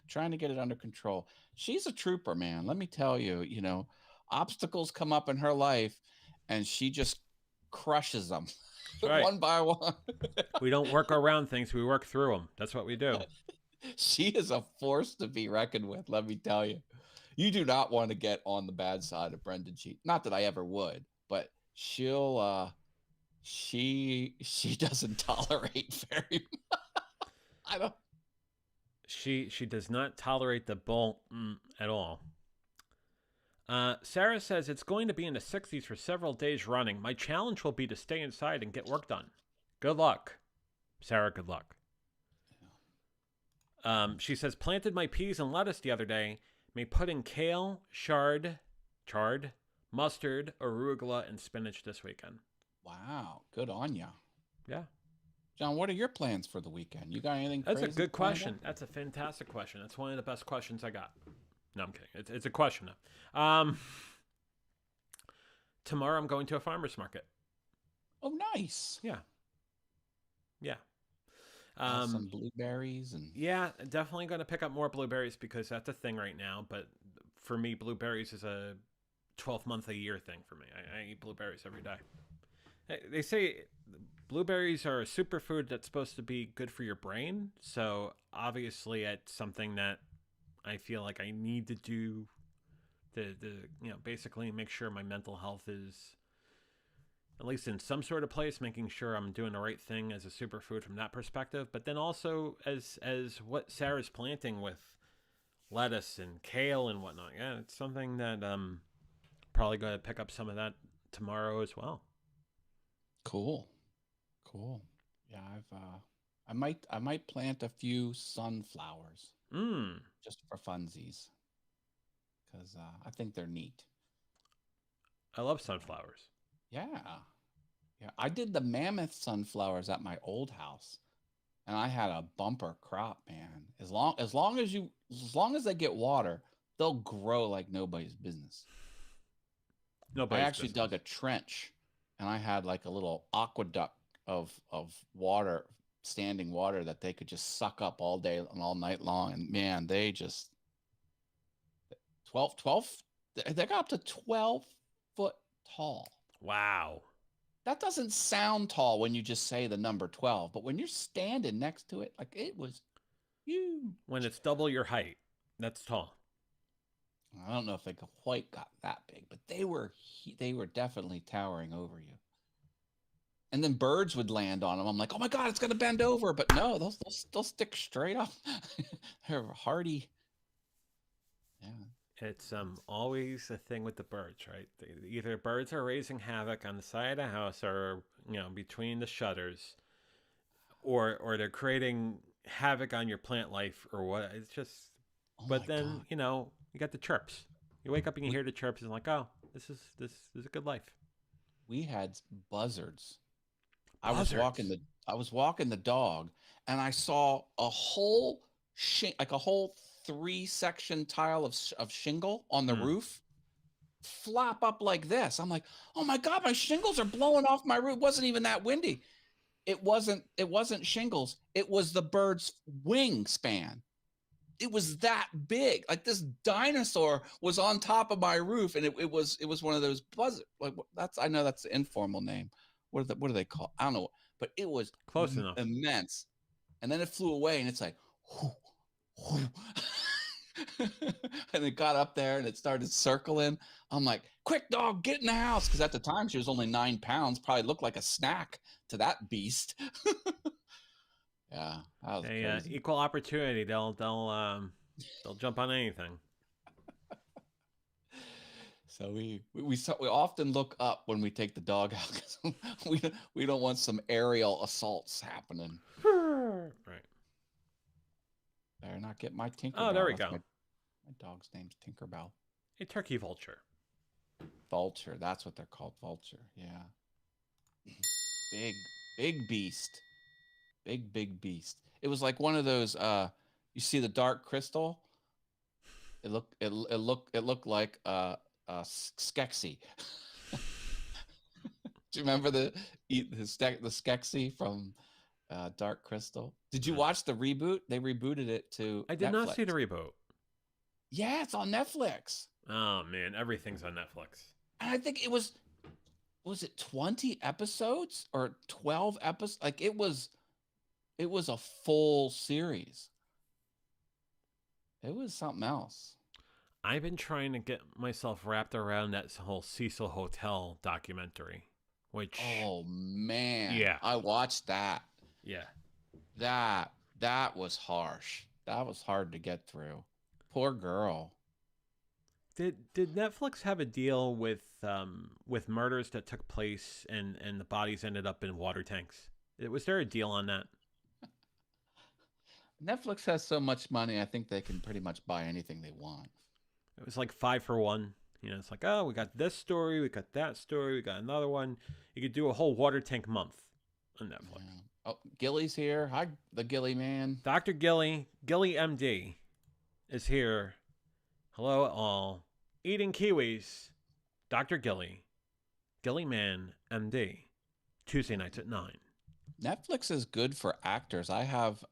trying to get it under control. She's a trooper, man. Let me tell you, obstacles come up in her life, and she just crushes them. Right. One by one. We don't work around things. We work through them. That's what we do. She is a force to be reckoned with. Let me tell you, you do not want to get on the bad side of Brenda G. Not that I ever would, but she'll, she doesn't tolerate very much. I don't. She does not tolerate the bull at all. Sarah says, it's going to be in the 60s for several days running. My challenge will be to stay inside and get work done. Good luck. Sarah, good luck. She says, planted my peas and lettuce the other day. May put in kale, chard, mustard, arugula, and spinach this weekend. Wow. Good on ya. Yeah. John, what are your plans for the weekend? You got anything That's crazy a good question. That's a fantastic question. That's one of the best questions I got. No, I'm kidding. It's a question. Tomorrow I'm going to a farmer's market. Oh, nice. Yeah. Yeah. Some blueberries and yeah, definitely going to pick up more blueberries because that's a thing right now. But for me, blueberries is a 12-month a year thing for me. I eat blueberries every day. They say blueberries are a superfood that's supposed to be good for your brain. So obviously, it's something that I feel like I need to do to basically make sure my mental health is at least in some sort of place, making sure I'm doing the right thing as a superfood from that perspective. But then also as what Sarah's planting with lettuce and kale and whatnot. Yeah, it's something that probably going to pick up some of that tomorrow as well. Cool. Yeah, I might plant a few sunflowers. Just for funsies, because I think they're neat. I love sunflowers. Yeah. I did the mammoth sunflowers at my old house, and I had a bumper crop, man. As long as they get water, they'll grow like nobody's business. I actually dug a trench, and I had like a little aqueduct of water. Standing water that they could just suck up all day and all night long. And man, they just 12, they got up to 12 foot tall. Wow. That doesn't sound tall when you just say the number 12, but when you're standing next to it, like it was huge. When it's double your height, that's tall. I don't know if they quite got that big, but they were definitely towering over you. And then birds would land on them. I'm like, oh my God, it's going to bend over. But no, they'll stick straight up. They're hardy. Yeah. It's always a thing with the birds, right? Either birds are raising havoc on the side of the house or, between the shutters, or they're creating havoc on your plant life or what. It's just, but then, God. You got the chirps. You wake up and you hear the chirps and like, oh, this is a good life. We had buzzards. I was walking the dog, and I saw a whole 3-section tile of shingle on the roof flop up like this. I'm like, oh my God, my shingles are blowing off my roof. It wasn't even that windy. It wasn't shingles. It was the bird's wingspan. It was that big. Like this dinosaur was on top of my roof, and it was one of those buzzard. Like I know that's the informal name. What do they call? I don't know, but it was Close enough. immense. And then it flew away, and it's like, whoo, whoo. And it got up there and it started circling. I'm like, quick, dog, get in the house. Because at the time she was only 9 pounds, probably looked like a snack to that beast. Yeah, that was crazy. Equal opportunity. They'll jump on anything. So we often look up when we take the dog out because we don't want some aerial assaults happening. Right. Better not get my Tinkerbell. Oh, there we go. My dog's name's Tinkerbell. A turkey vulture. Vulture. That's what they're called. Vulture. Yeah. Big beast. Big beast. It was like one of those. You see the Dark Crystal? It looked like Skeksis. Do you remember the Skeksis from Dark Crystal? Did you watch the reboot? They rebooted it to I did Netflix. not see the reboot. Yeah, it's on Netflix. Oh man, everything's on Netflix. And I think it was it 20 episodes or 12 episodes? Like it was a full series. It was something else. I've been trying to get myself wrapped around that whole Cecil Hotel documentary, which Oh man. Yeah. I watched that. yeah. That was harsh. That was hard to get through. Poor girl. Did Netflix have a deal with murders that took place and the bodies ended up in water tanks? Was there a deal on that? Netflix has so much money, I think they can pretty much buy anything they want. It was like 5 for 1. You know, it's like, oh, we got this story, we got that story, we got another one. You could do a whole water tank month on Netflix. Yeah. Oh, Gilly's here. Hi, the Gilly man. Dr. Gilly MD is here. Hello, all. Eating kiwis. Dr. Gilly Man MD. Tuesday nights at 9. Netflix is good for actors. I have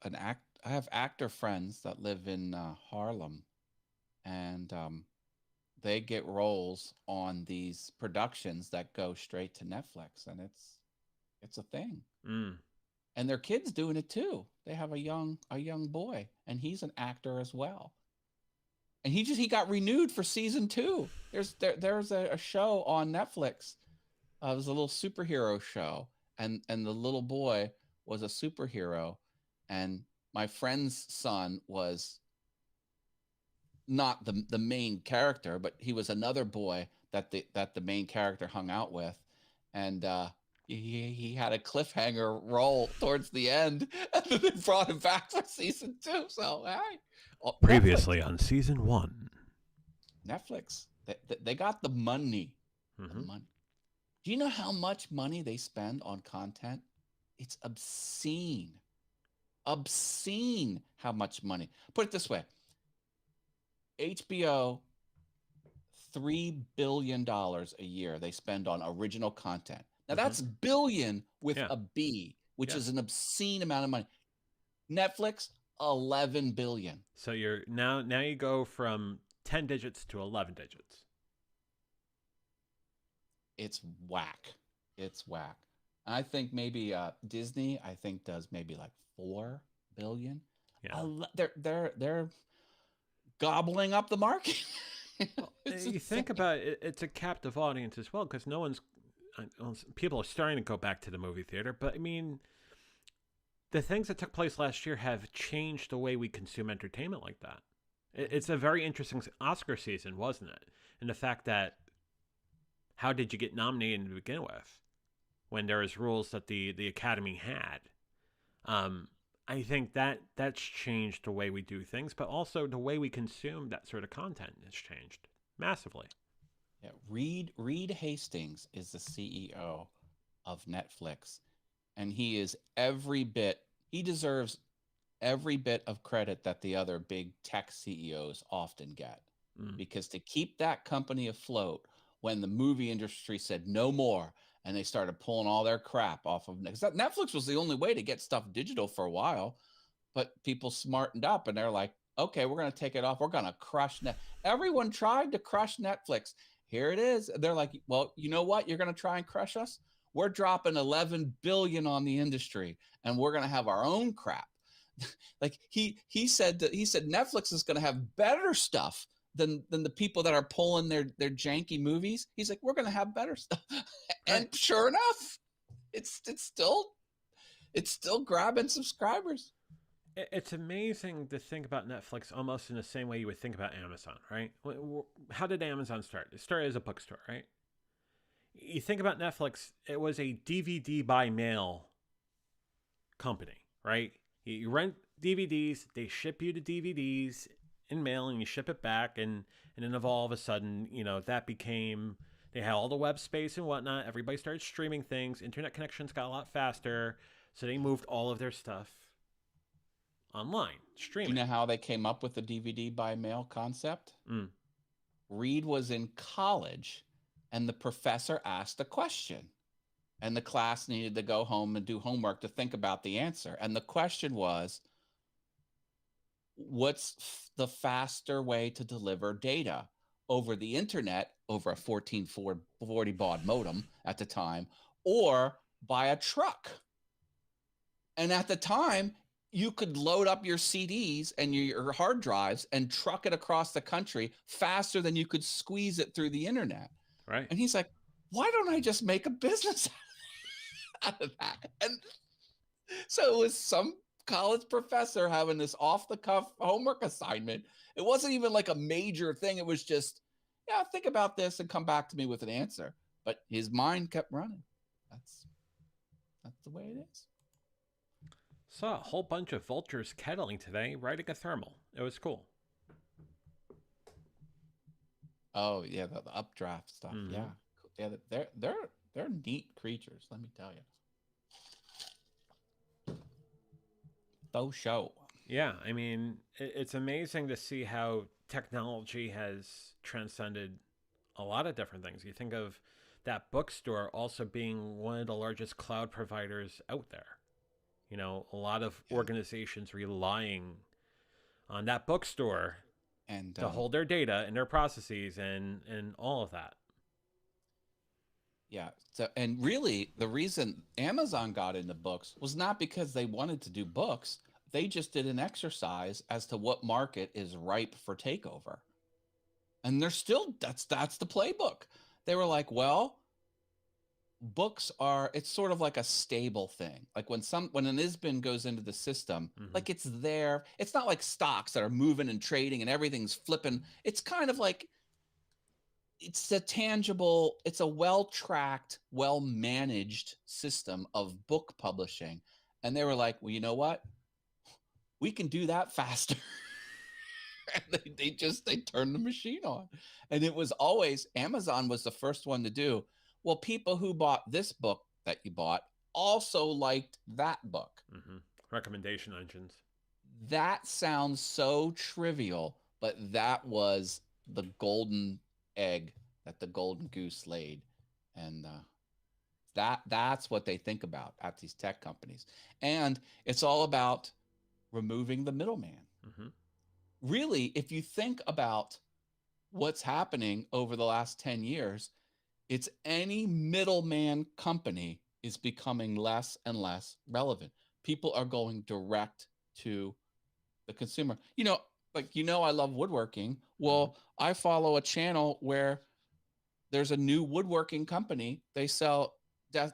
actor friends that live in Harlem, and they get roles on these productions that go straight to Netflix, and it's a thing. Mm. And their kids doing it too. They have a young boy, and he's an actor as well. And he got renewed for season 2. There's a show on Netflix. It was a little superhero show, and the little boy was a superhero, and my friend's son was not the main character, but he was another boy that the main character hung out with, and he had a cliffhanger role towards the end, and then they brought him back for season 2. So Previously on season 1. Netflix, they got the money. Mm-hmm. The money. Do you know how much money they spend on content? It's obscene. Obscene how much money. Put it this way. HBO, $3 billion a year they spend on original content. Now that's billion with a B, which is an obscene amount of money. Netflix, 11 billion. So you're now you go from 10 digits to 11 digits. It's whack. It's whack. I think maybe Disney, I think, does maybe like 4 billion. Yeah. They're gobbling up the market. You think about it, it's a captive audience as well, because people are starting to go back to the movie theater, but I mean, the things that took place last year have changed the way we consume entertainment like that. It's a very interesting Oscar season, wasn't it? And the fact that, how did you get nominated to begin with when there was rules that the Academy had? I think that's changed the way we do things, but also the way we consume that sort of content has changed massively. Yeah, Reed Hastings is the CEO of Netflix, and he deserves every bit of credit that the other big tech CEOs often get. Because to keep that company afloat when the movie industry said no more, and they started pulling all their crap off of Netflix. Was the only way to get stuff digital for a while, but people smartened up and they're like, okay, we're going to take it off. We're going to crush net. Everyone tried to crush Netflix. Here it is. They're like, well, you know what? You're going to try and crush us. We're dropping 11 billion on the industry, and we're going to have our own crap. Like he said Netflix is going to have better stuff than the people that are pulling their janky movies. He's like, we're going to have better stuff. And sure enough, it's still grabbing subscribers. It's amazing to think about Netflix almost in the same way you would think about Amazon, right? How did Amazon start? It started as a bookstore, right? You think about Netflix, it was a DVD by mail company, right? You rent DVDs, they ship you the DVDs in mail, and you ship it back, and then all of a sudden, that became, they had all the web space and whatnot. Everybody started streaming things. Internet connections got a lot faster, so they moved all of their stuff online, streaming. You know how they came up with the DVD by mail concept? Reed was in college, and the professor asked a question, and the class needed to go home and do homework to think about the answer. And the question was, what's the faster way to deliver data over the internet, over a 1440 baud modem at the time, or by a truck? And at the time, you could load up your CDs and your hard drives and truck it across the country faster than you could squeeze it through the internet. Right. And he's like, why don't I just make a business out of that? And so it was some college professor having this off the cuff homework assignment. It wasn't even like a major thing. It was just, yeah, think about this and come back to me with an answer. But his mind kept running. That's the way it is. Saw a whole bunch of vultures kettling today, riding a thermal. It was cool. Oh yeah, the updraft stuff. Mm-hmm. Yeah, they're neat creatures. Let me tell you. Faux show. Yeah, I mean, it's amazing to see how technology has transcended a lot of different things. You think of that bookstore also being one of the largest cloud providers out there. A lot of organizations relying on that bookstore and to hold their data and their processes and all of that. Yeah. So, and really the reason Amazon got into books was not because they wanted to do books. They just did an exercise as to what market is ripe for takeover. And they're still, that's the playbook. They were like, well, books are, it's sort of like a stable thing. Like when an ISBN goes into the system, like it's there. It's not like stocks that are moving and trading and everything's flipping. It's kind of like, it's a tangible, it's a well-tracked, well-managed system of book publishing. And they were like, well, you know what? We can do that faster. And they turned the machine on. And it was always, Amazon was the first one to do, well, people who bought this book that you bought also liked that book. Recommendation engines. That sounds so trivial, but that was the golden egg that the golden goose laid. And that's what they think about at these tech companies. And it's all about removing the middleman. Really, if you think about what's happening over the last 10 years, it's any middleman company is becoming less and less relevant. People are going direct to the consumer. I love woodworking. Well, I follow a channel where there's a new woodworking company. They sell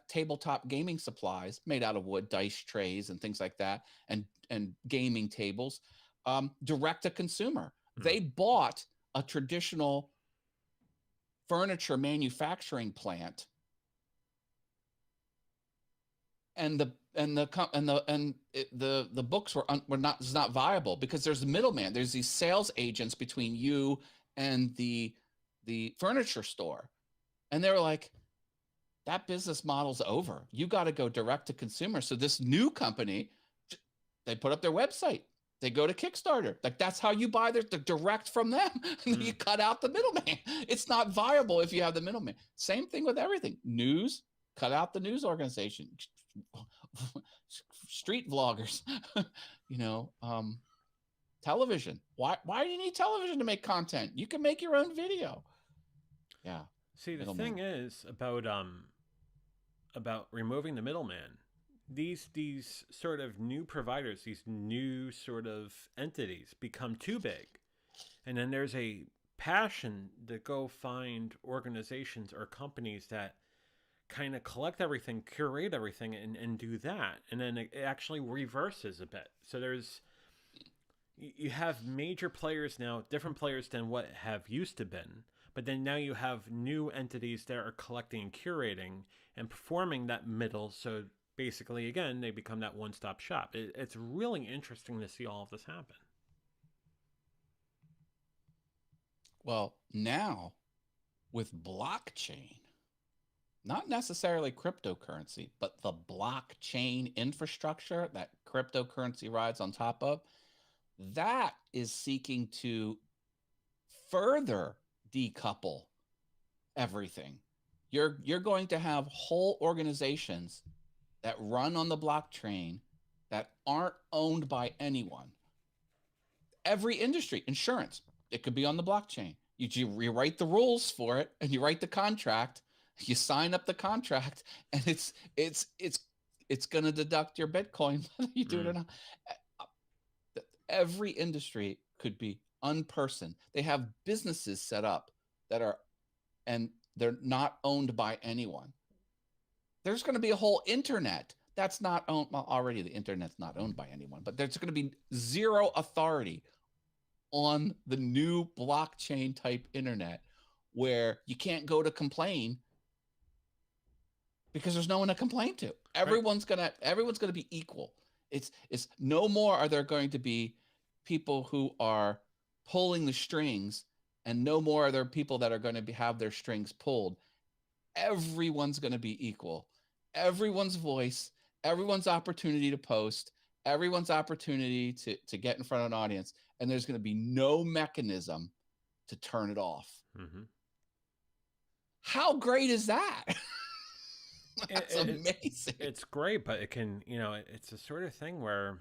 tabletop gaming supplies made out of wood, dice trays and things like that, and gaming tables, direct to consumer. They bought a traditional furniture manufacturing plant, and the books were not viable because there's a middleman. There's these sales agents between you and the furniture store, and they were like, that business model's over. You got to go direct to consumer. So this new company, they put up their website. They go to Kickstarter. Like that's how you buy the direct from them. You cut out the middleman. It's not viable if you have the middleman. Same thing with everything. News, cut out the news organization. Street vloggers, television. Why do you need television to make content? You can make your own video. Yeah. See, the thing is about removing the middleman. These sort of new providers, these new sort of entities become too big. And then there's a passion to go find organizations or companies that kind of collect everything, curate everything, and do that. And then it actually reverses a bit. So you have major players now, different players than what have used to been. But then now you have new entities that are collecting and curating and performing that middle. So basically, again, they become that one-stop shop. It's really interesting to see all of this happen. Well, now with blockchain, not necessarily cryptocurrency, but the blockchain infrastructure that cryptocurrency rides on top of, that is seeking to further decouple everything. You're going to have whole organizations that run on the blockchain that aren't owned by anyone. Every industry, insurance, it could be on the blockchain. You write the rules for it, and you write the contract. You sign up the contract, and it's going to deduct your Bitcoin whether you do it or not. Every industry could be unpersoned. They have businesses set up and they're not owned by anyone. There's going to be a whole internet that's not owned. Well, already the internet's not owned by anyone, but there's going to be zero authority on the new blockchain type internet where you can't go to complain because there's no one to complain to. Everyone's going to be equal. It's no more are there going to be people who are pulling the strings, and no more are there people that are going to have their strings pulled. Everyone's going to be equal. Everyone's voice, everyone's opportunity to post, everyone's opportunity to get in front of an audience, and there's going to be no mechanism to turn it off. Mm-hmm. How great is that? That's amazing. It's great, but it can, it's a sort of thing where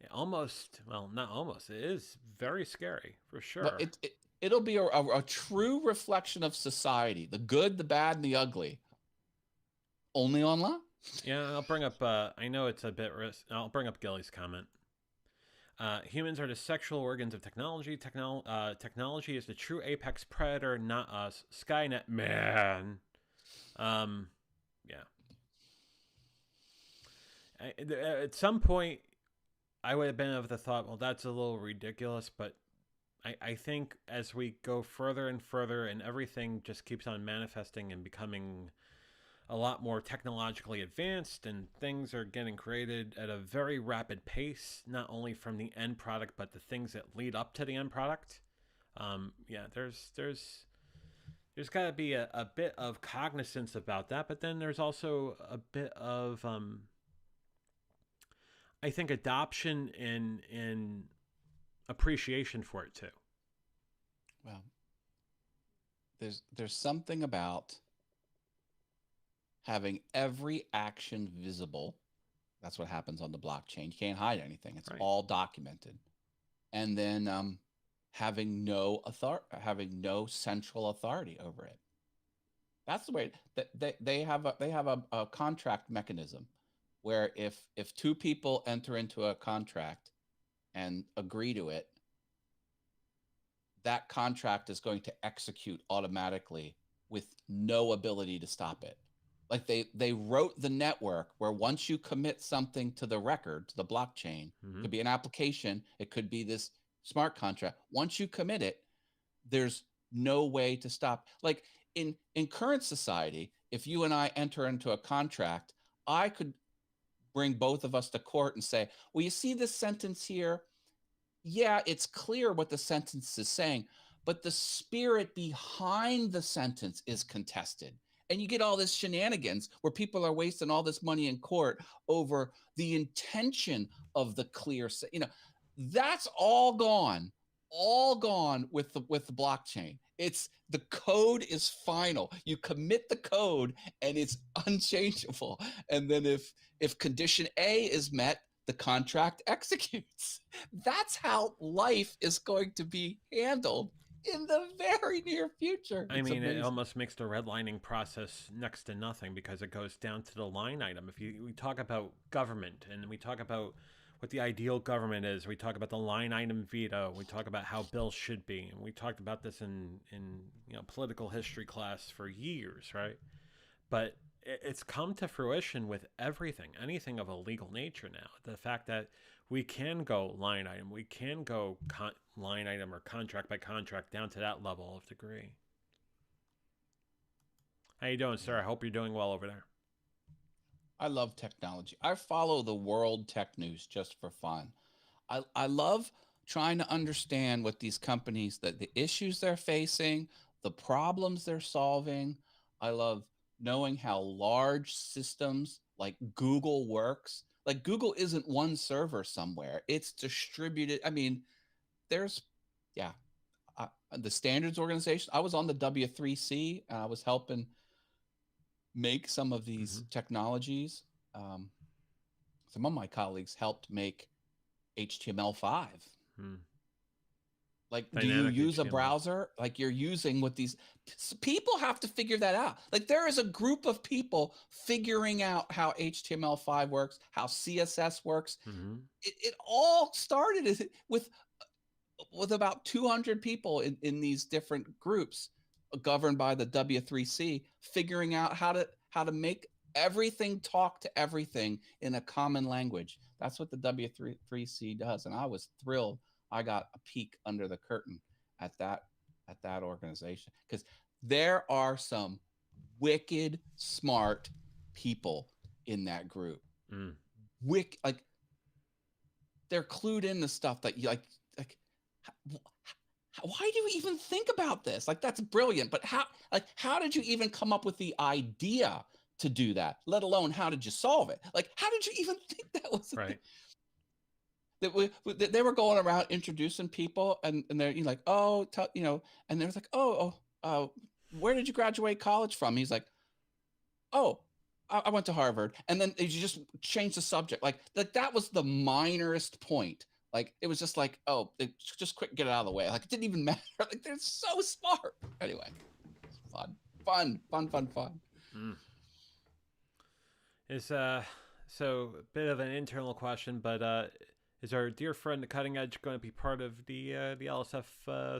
it not almost, it is very scary for sure. But it'll be a true reflection of society, the good, the bad, and the ugly. Only online. Yeah, I'll bring up, I know it's a bit I'll bring up Gilly's comment. Humans are the sexual organs of technology. Technology is the true apex predator, not us. Skynet, man. Yeah. At some point, I would have been of the thought, well, that's a little ridiculous, but I think as we go further and further and everything just keeps on manifesting and becoming a lot more technologically advanced, and things are getting created at a very rapid pace, not only from the end product, but the things that lead up to the end product. There's got to be a bit of cognizance about that, but then there's also a bit of, I think, adoption and appreciation for it too. Well, there's something about having every action visible. That's what happens on the blockchain. You can't hide anything. It's all documented. And then having no central authority over it. That's the way that they have a contract mechanism where if two people enter into a contract and agree to it, that contract is going to execute automatically with no ability to stop it. Like they wrote the network where once you commit something to the record, to the blockchain, it could be an application, it could be this smart contract. Once you commit it, there's no way to stop. Like in current society, if you and I enter into a contract, I could bring both of us to court and say, well, you see this sentence here? Yeah, it's clear what the sentence is saying, but the spirit behind the sentence is contested. And you get all this shenanigans where people are wasting all this money in court over the intention of the clear, that's all gone with the blockchain. It's the code is final. You commit the code and it's unchangeable. And then if condition A is met, the contract executes. That's how life is going to be handled in the very near future. I mean, it almost makes the redlining process next to nothing because it goes down to the line item. We talk about government and we talk about what the ideal government is, we talk about the line item veto, we talk about how bills should be, and we talked about this in political history class for years, right? But it's come to fruition with anything of a legal nature now. The fact that we can go line item, we can go line item or contract by contract down to that level of degree. How you doing, sir? I hope you're doing well over there. I love technology. I follow the world tech news just for fun. I love trying to understand what these companies, the issues they're facing, the problems they're solving. I love knowing how large systems like Google works. Like Google isn't one server somewhere. It's distributed. I mean, there's, the standards organization. I was on the W3C and I was helping make some of these technologies. Some of my colleagues helped make HTML5. Like, Dynamic do you use HTML. A browser? Like you're using what these people have to figure that out. Like there is a group of people figuring out how HTML5 works, how CSS works. It all started with about 200 people in these different groups governed by the W3C, figuring out how to make everything talk to everything in a common language. That's what the W3C does. And I was thrilled I got a peek under the curtain at that organization, because there are some wicked smart people in that group. Like they're clued into stuff that you like why do you even think about this? Like, that's brilliant. But how did you even come up with the idea to do that, let alone how did you solve it? Like, how did you even think that was right? That they were going around introducing people, and they're like, oh, and there's like, where did you graduate college from? He's like, oh, I went to Harvard. And then you just change the subject. Like that was the minorest point. Like, it was just like, oh, just quick, get it out of the way. Like, it didn't even matter. Like, they're so smart. Anyway, it's fun. It's so a bit of an internal question, but is our dear friend the Cutting Edge going to be part of the LSF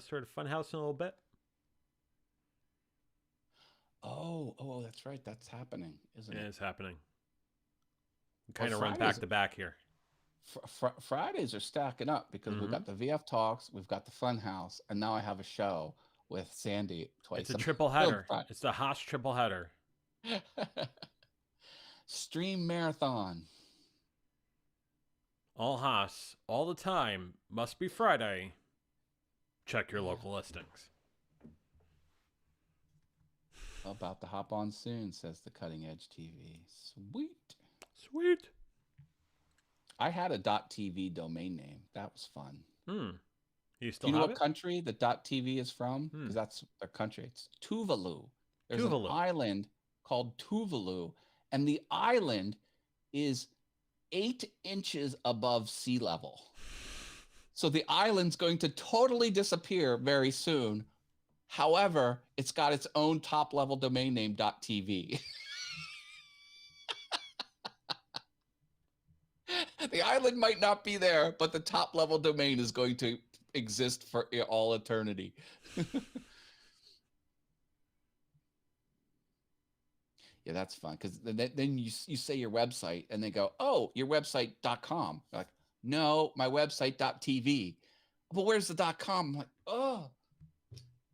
sort of funhouse in a little bit? Oh, that's right. That's happening, isn't it? It's happening. We kind of run back to back here. Fridays are stacking up because we've got the VF Talks, we've got the Funhouse, and now I have a show with Sandy twice. It's a triple header. It's the Haas triple header. Stream marathon. All Haas, all the time. Must be Friday. Check your local listings. About to hop on soon, says the Cutting Edge TV. Sweet. I had a .tv domain name. That was fun. You still Do you know have what it? country the .tv is from? Because that's their country. It's Tuvalu. There's an island called Tuvalu, and the island is 8 inches above sea level. So the island's going to totally disappear very soon. However, it's got its own top-level domain name .tv. The island might not be there, but the top-level domain is going to exist for all eternity. Yeah, that's fun, because then you say your website, and they go, oh, your website.com. Like, no, my website.tv. But where's the .com? I'm like, oh,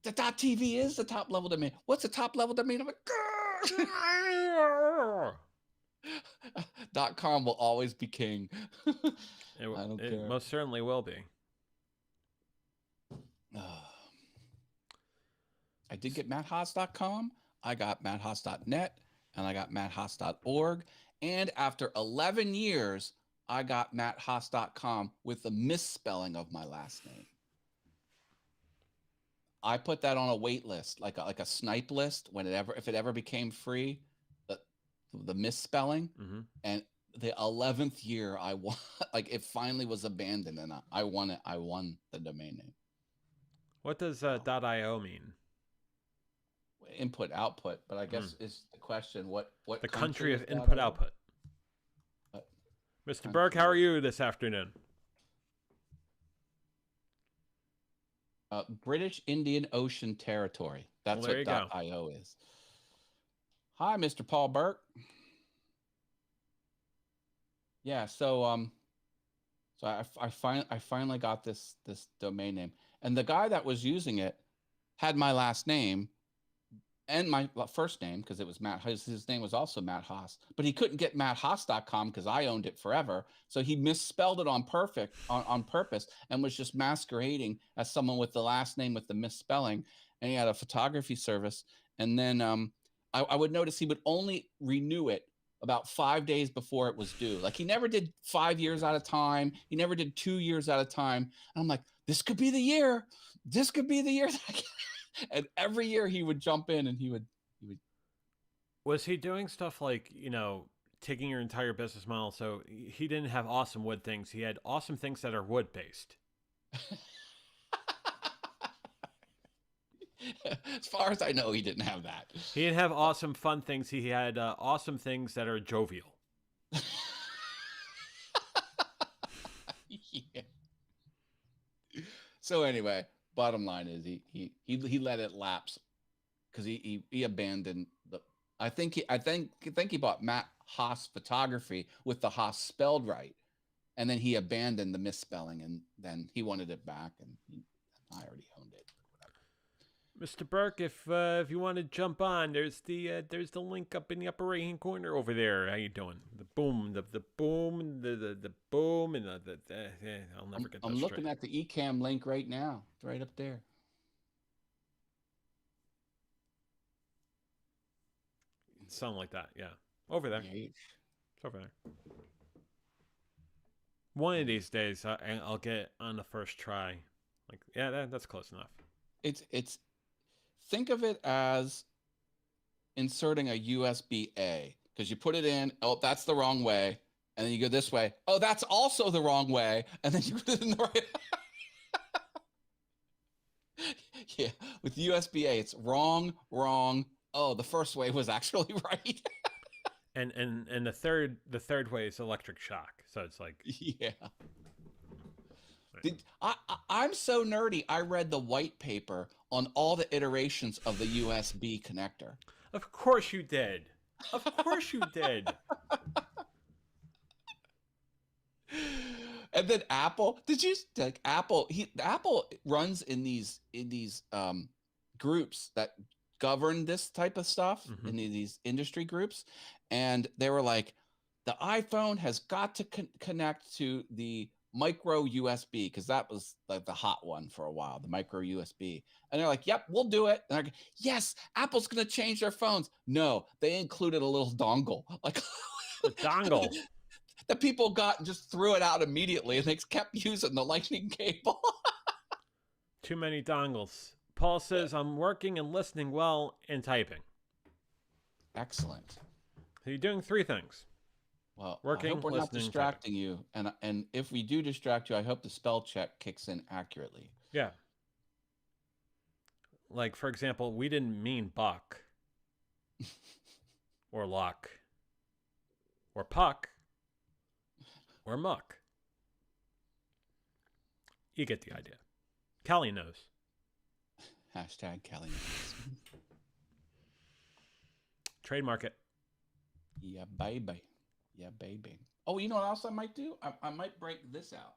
the .tv is the top-level domain. What's the top-level domain? I'm like, .com will always be king. I don't care. It most certainly will be. I did get matthaas.com. I got matthaas.net, and I got matthaas.org. And after 11 years, I got matthaas.com with the misspelling of my last name. I put that on a wait list, like a snipe list, if it ever became free, the misspelling. Mm-hmm. And the 11th year, I won. Like, it finally was abandoned, and I won it. I won the domain name. What does .io mean? Input output, but I guess is the question. What the country of is input .io? output? What Mr. country? Burke, how are you this afternoon? British Indian Ocean Territory. That's Well, there what you go. .io is. Hi, Mr. Paul Burke. Yeah, so I finally got this domain name, and the guy that was using it had my last name and my first name, because it was Matt. His name was also Matt Haas, but he couldn't get matthaas.com because I owned it forever. So he misspelled it on purpose and was just masquerading as someone with the last name with the misspelling. And he had a photography service. And then I would notice he would only renew it about 5 days before it was due. Like, he never did 5 years at a time. He never did 2 years at a time. And I'm like, this could be the year. This could be the year. And every year he would jump in and he would. Was he doing stuff like, taking your entire business model? So he didn't have awesome wood things. He had awesome things that are wood based. As far as I know, he didn't have that. He didn't have awesome fun things. He had awesome things that are jovial. Yeah. So anyway, bottom line is he let it lapse because he abandoned the. I think he bought Matt Haas Photography with the Haas spelled right, and then he abandoned the misspelling, and then he wanted it back, and I already owned it. Mr. Burke, if you want to jump on, there's the link up in the upper right hand corner over there. How you doing? The boom, the boom, the boom, and I'll never get that I'm straight. looking at the Ecamm link right now. It's right up there. Something like that, yeah. Over there. Yeah. It's over there. One of these days, I'll get on the first try. Like, yeah, that's close enough. It's think of it as inserting a USB-A, because you put it in, oh, that's the wrong way, and then you go this way, oh, that's also the wrong way, and then you put it in the right. Yeah, with USB-A, it's wrong. Oh, the first way was actually right. And the third way is electric shock. So it's like, yeah. I'm so nerdy. I read the white paper on all the iterations of the USB connector. Of course you did. Of course you did. And then Apple, Apple runs in these groups that govern this type of stuff, in these industry groups, and they were like, the iPhone has got to connect to the micro USB, because that was like the hot one for a while, the micro USB. And they're like, yep, we'll do it. And they're like, yes, Apple's going to change their phones. No, they included a little dongle, like the dongle that people got and just threw it out immediately, and they kept using the lightning cable. Too many dongles. Paul says, I'm working and listening well and typing. Excellent. So you're doing 3 things. Well, Working, I hope we're not listening, distracting you, and if we do distract you, I hope the spell check kicks in accurately. Yeah. Like, for example, we didn't mean buck or luck or puck or muck. You get the idea. Callie knows. Hashtag Kelly knows. Trademark it. Yeah, baby. Yeah, baby. Oh, you know what else I might do? I might break this out.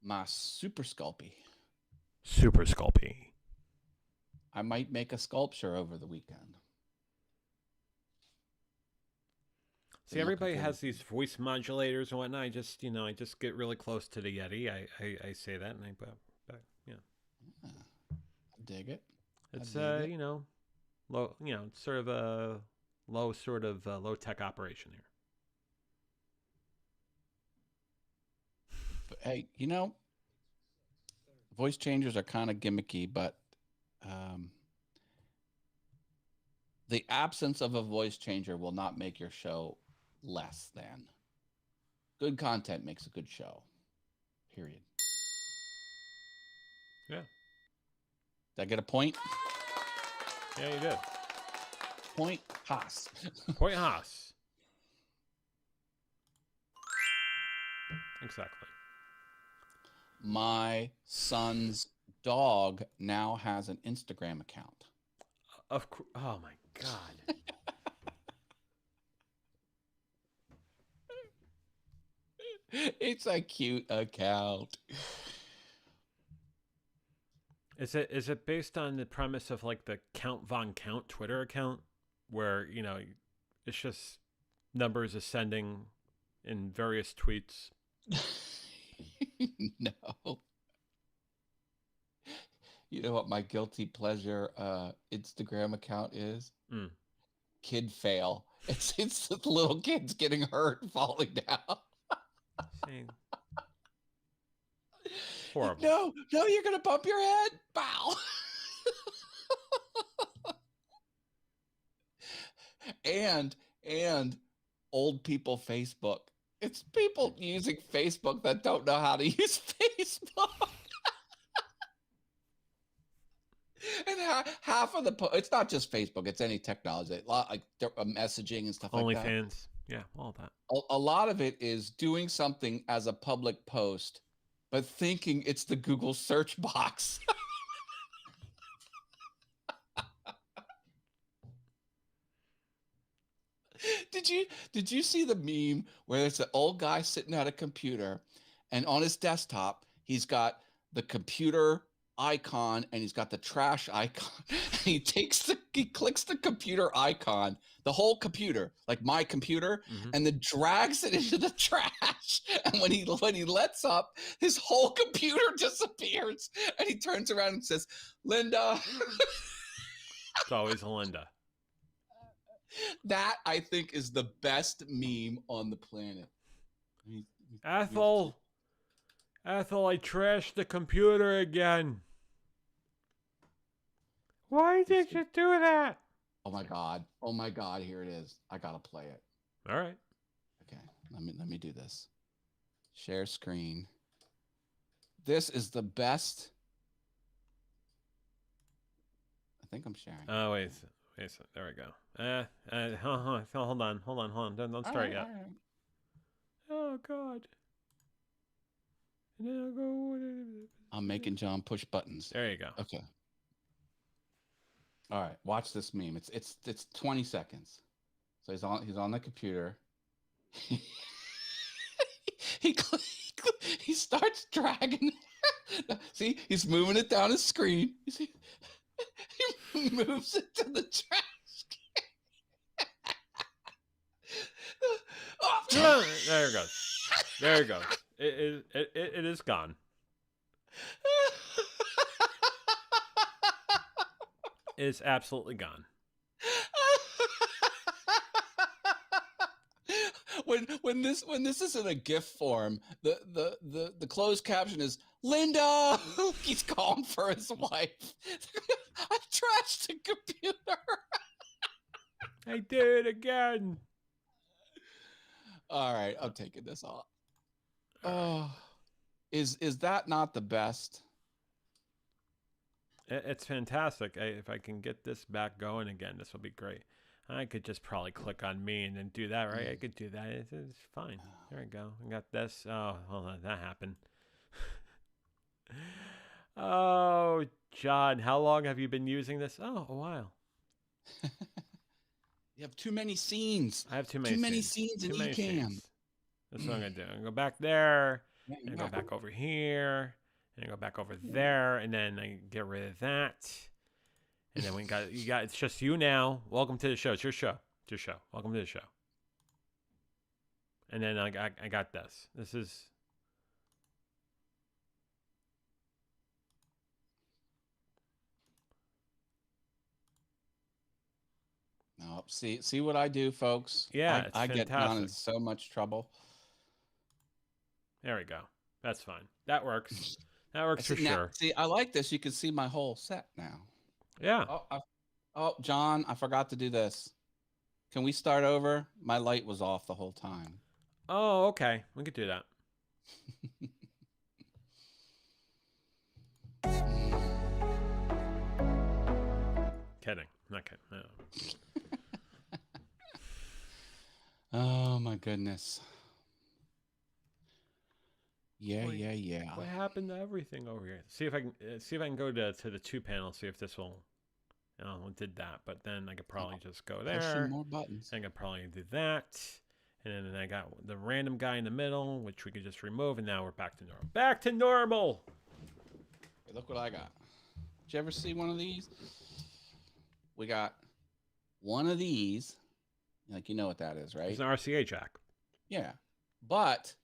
My Super Sculpey. Super Sculpey. I might make a sculpture over the weekend. See, everybody has these voice modulators and whatnot. I just get really close to the Yeti. I say that, and yeah. Dig it. It's, low, it's sort of a low tech operation here. But, hey, voice changers are kind of gimmicky, but the absence of a voice changer will not make your show less than. Good content makes a good show. Period. Yeah. Did I get a point? Yeah, you did. Point Haas. Point Haas. Exactly. My son's dog now has an Instagram account. Of course. Oh my God. It's a cute account. Is it based on the premise of like the Count Von Count Twitter account, where it's just numbers ascending in various tweets? No. You know what my guilty pleasure Instagram account is? Kid fail. It's the little kids getting hurt and falling down. Saying horrible. No, you're gonna bump your head. Bow. and old people Facebook. It's people using Facebook that don't know how to use Facebook. And half of it's not just Facebook, it's any technology, a lot like messaging and stuff like that. OnlyFans, yeah, all that. A lot of it is doing something as a public post, but thinking it's the Google search box. Did you see the meme where it's an old guy sitting at a computer, and on his desktop he's got the computer icon and he's got the trash icon. He clicks the computer icon, the whole computer, like my computer, and then drags it into the trash. And when he lets up, his whole computer disappears. And he turns around and says, "Linda." It's always a Linda. That, I think, is the best meme on the planet. Ethel, I trashed the computer again. Why did you do that? Oh my God, here it is. I gotta play it. All right. Okay, let me do this. Share screen. This is the best. I think I'm sharing. Oh, wait. There we go. Hold on. Don't start yet. Right. Oh, God. I'm making John push buttons. There you go. Okay. All right, watch this meme. It's 20 seconds. So he's on the computer. he starts dragging. See, he's moving it down his screen. You see, he moves it to the trash can. Oh. There it goes. There it goes. It is gone. It's absolutely gone. When this is in a GIF form, the closed caption is Linda. He's calling for his wife. I trashed the computer. I did it again. All right, I'm taking this off. Oh, is that not the best? It's fantastic. If I can get this back going again, this will be great. I could just probably click on me and then do that, right? I could do that. It's fine. There we go. I got this. Oh, hold on. That happened. Oh, John, how long have you been using this? Oh, a while. You have too many scenes. I have too many scenes in Ecamm. That's what I'm going to do. I'm going to go back there, and go back over here, and I go back over there, and then I get rid of that. And then you got it's just you now. Welcome to the show. It's your show. It's your show. Welcome to the show. And then I got this. This is No, see what I do, folks. Yeah, it's I get John in fantastic. so much trouble. There we go. That's fine. That works. That works for See, now, sure. see, I like this. You can see my whole set now. Yeah. Oh, John, I forgot to do this. Can we start over? My light was off the whole time. Oh, okay. We could do that. Kidding. Not kidding. No. Oh my goodness. Yeah, Wait, yeah. What happened to everything over here? See if I can go to the 2 panel. See if this will. Oh, it did that, but then I could probably just go there. Pushing more buttons. I could probably do that, and then I got the random guy in the middle, which we could just remove, and now we're back to normal. Back to normal. Hey, look what I got. Did you ever see one of these? We got one of these. Like, you know what that is, right? It's an RCA jack. Yeah. But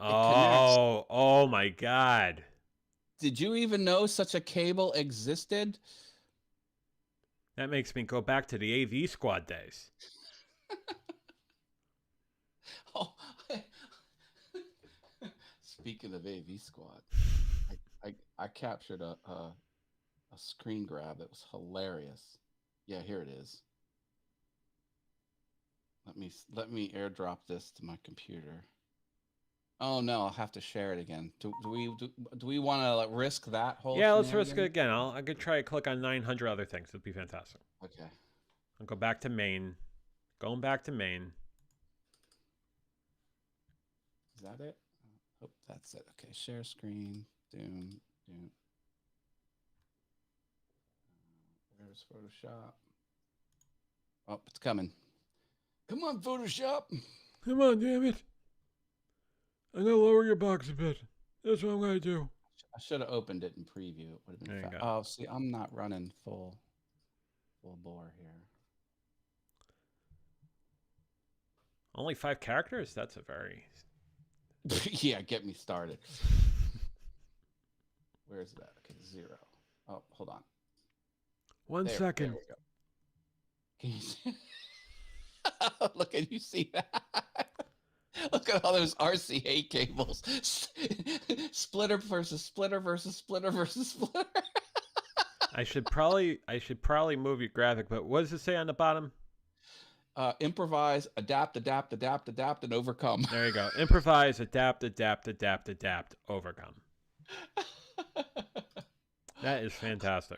Oh my God. did you even know such a cable existed? That makes me go back to the AV Squad days. Oh, speaking of AV Squad, I captured a screen grab that was hilarious. Yeah, here it is. Let me airdrop this to my computer. Oh no, I'll have to share it again. Do we want to risk that whole? Yeah, let's risk it shenanigan? again. I could try to click on 900 other things. It'd be fantastic. Okay. I'll go back to main. Going back to main. Is that it? Oh, that's it. Okay, share screen. Doom. Where's Photoshop? Oh, it's coming. Come on, Photoshop. Come on, damn it. I'm going to lower your box a bit. That's what I'm going to do. I should have opened it in preview. It would have been There you fast. go. Oh, see, I'm not running full bore here. Only 5 characters? That's a very... Yeah, get me started. Where is that? Okay, 0. Oh, hold on. One There second. we go. Can you see? Look at you see that? Look at all those RCA cables. Splitter versus splitter versus splitter versus splitter. I should probably move your graphic, but what does it say on the bottom? Improvise, adapt, and overcome. There you go. Improvise, adapt, overcome. That is fantastic.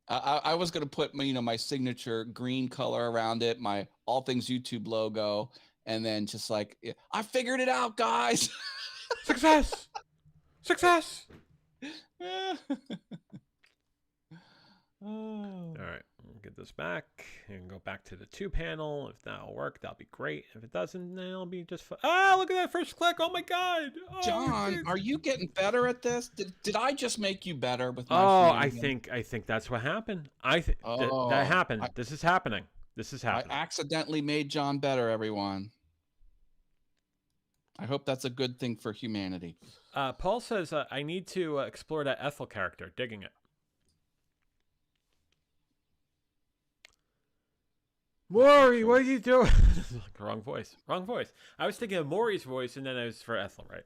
I was going to put my signature green color around it, my All Things YouTube logo, and then just like, I figured it out, guys. Success! Success! Oh. All right, we'll get this back and go back to the 2 panel. If that'll work, that'll be great. If it doesn't, then it'll be just fun. Ah, look at that first click. Oh my God. Oh, John, geez. are you getting better at this? Did I just make you better with my Oh, shenanigans? I think that's what happened. I think Oh, that happened. This is happening. This is I happening. accidentally made John better, everyone. I hope that's a good thing for humanity. Paul says I need to explore that Ethel character. Digging it. Maury, what are you doing? Wrong voice. Wrong voice. I was thinking of Maury's voice, and then it was for Ethel, right?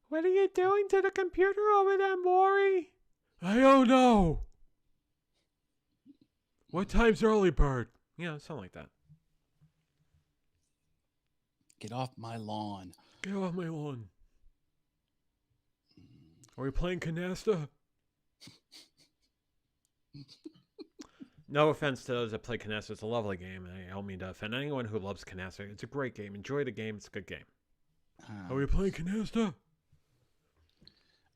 What are you doing to the computer over there, Maury? I don't know. What time's early bird? Yeah, something like that. Get off my lawn. Get off my lawn. Are we playing Canasta? No offense to those that play Canasta. It's a lovely game. I don't mean to offend anyone who loves Canasta. It's a great game. Enjoy the game. It's a good game. Are we playing Canasta?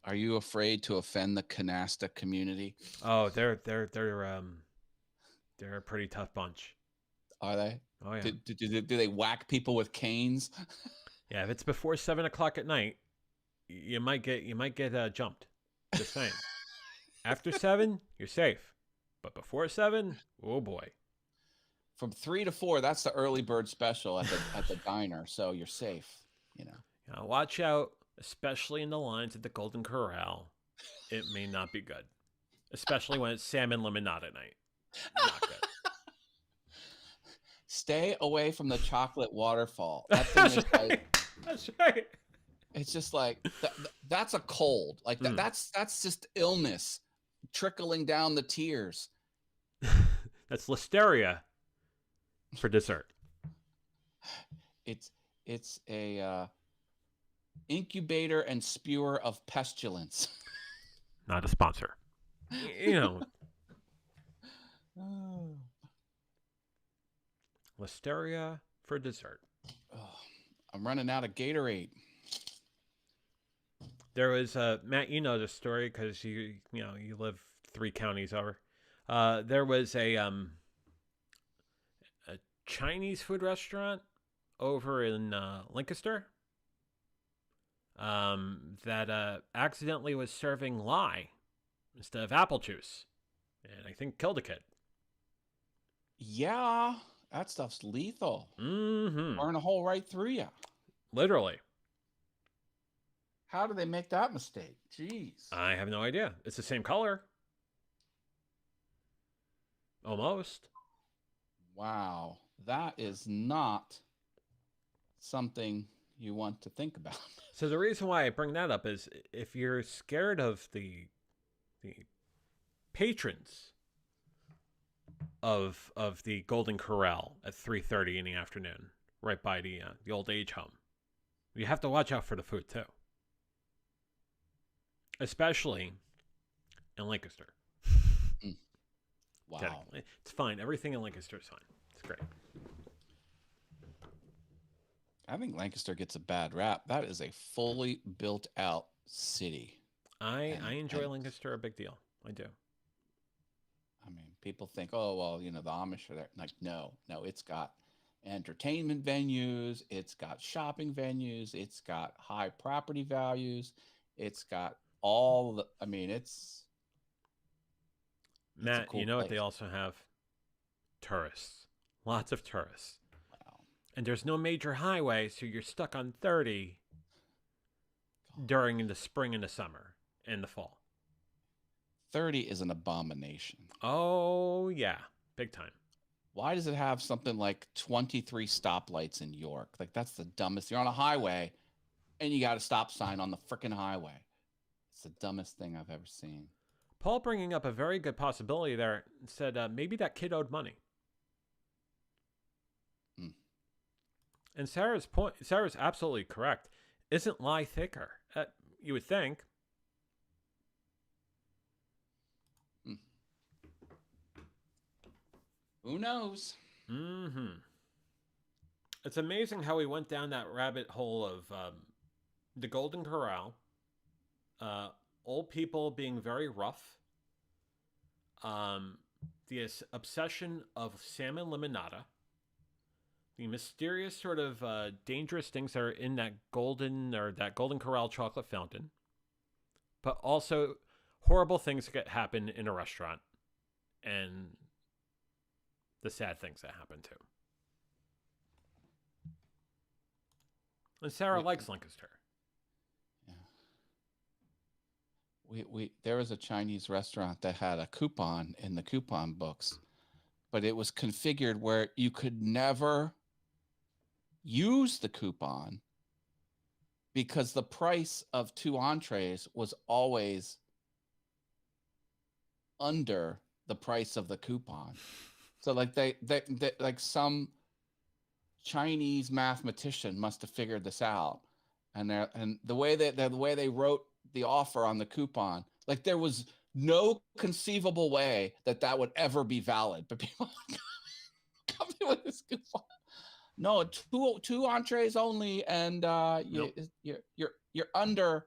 Are you afraid to offend the Canasta community? Oh, they're a pretty tough bunch. Are they? Oh yeah. Do they whack people with canes? Yeah, if it's before 7 o'clock at night, you might get jumped. Just saying. After 7, you're safe, but before 7, oh boy. From 3 to 4, that's the early bird special at the diner, so you're safe. Watch out, especially in the lines at the Golden Corral. it may not be good, especially when it's salmon lemonade at night. Not good. Stay away from the chocolate waterfall. That thing is like, That's right. it's just like that's a cold. Like Mm. that's just illness trickling down the tears. That's listeria for dessert. It's a incubator and spewer of pestilence. Not a sponsor. You know, Oh. listeria for dessert. Oh, I'm running out of Gatorade. There was Matt, you know the story because you live 3 counties over. There was a Chinese food restaurant over in Lancaster that accidentally was serving lye instead of apple juice, and I think killed a kid. Yeah, that stuff's lethal. Mm-hmm. Burn a hole right through you. Literally. How do they make that mistake? Jeez. I have no idea. It's the same color. Almost. Wow. That is not something you want to think about. So the reason why I bring that up is if you're scared of the patrons of the Golden Corral at 3:30 in the afternoon, right by the old age home, you have to watch out for the food too, especially in Lancaster. Wow. Technically, it's fine. Everything in Lancaster is fine. It's great. I think Lancaster gets a bad rap. That is a fully built out city. I enjoy Lancaster a big deal. I do. I mean, people think, oh, well, the Amish are there. Like, no, it's got entertainment venues. It's got shopping venues. It's got high property values. It's got all the, I mean, it's Matt, cool you know what place. they also have? Tourists. Lots of tourists. Wow. And there's no major highway, so you're stuck on 30 during the spring and the summer and the fall. 30 is an abomination. Oh, yeah. Big time. Why does it have something like 23 stoplights in York? Like, that's the dumbest. You're on a highway and you got a stop sign on the freaking highway. It's the dumbest thing I've ever seen. Paul bringing up a very good possibility there said maybe that kid owed money. And Sarah's absolutely correct. Isn't lye thicker? You would think. Who knows? Mm-hmm. It's amazing how we went down that rabbit hole of the Golden Corral, old people being very rough, the obsession of salmon limonada, the mysterious sort of dangerous things that are in that Golden Corral chocolate fountain, but also horrible things that happen in a restaurant, and the sad things that happen too. And Sarah likes Lancaster. Yeah. There was a Chinese restaurant that had a coupon in the coupon books, but it was configured where you could never use the coupon because the price of 2 entrees was always under the price of the coupon. So like they like some Chinese mathematician must have figured this out, and the way they wrote the offer on the coupon, like there was no conceivable way that would ever be valid. But people come in with this coupon. No, two entrees only, and Nope. you're under.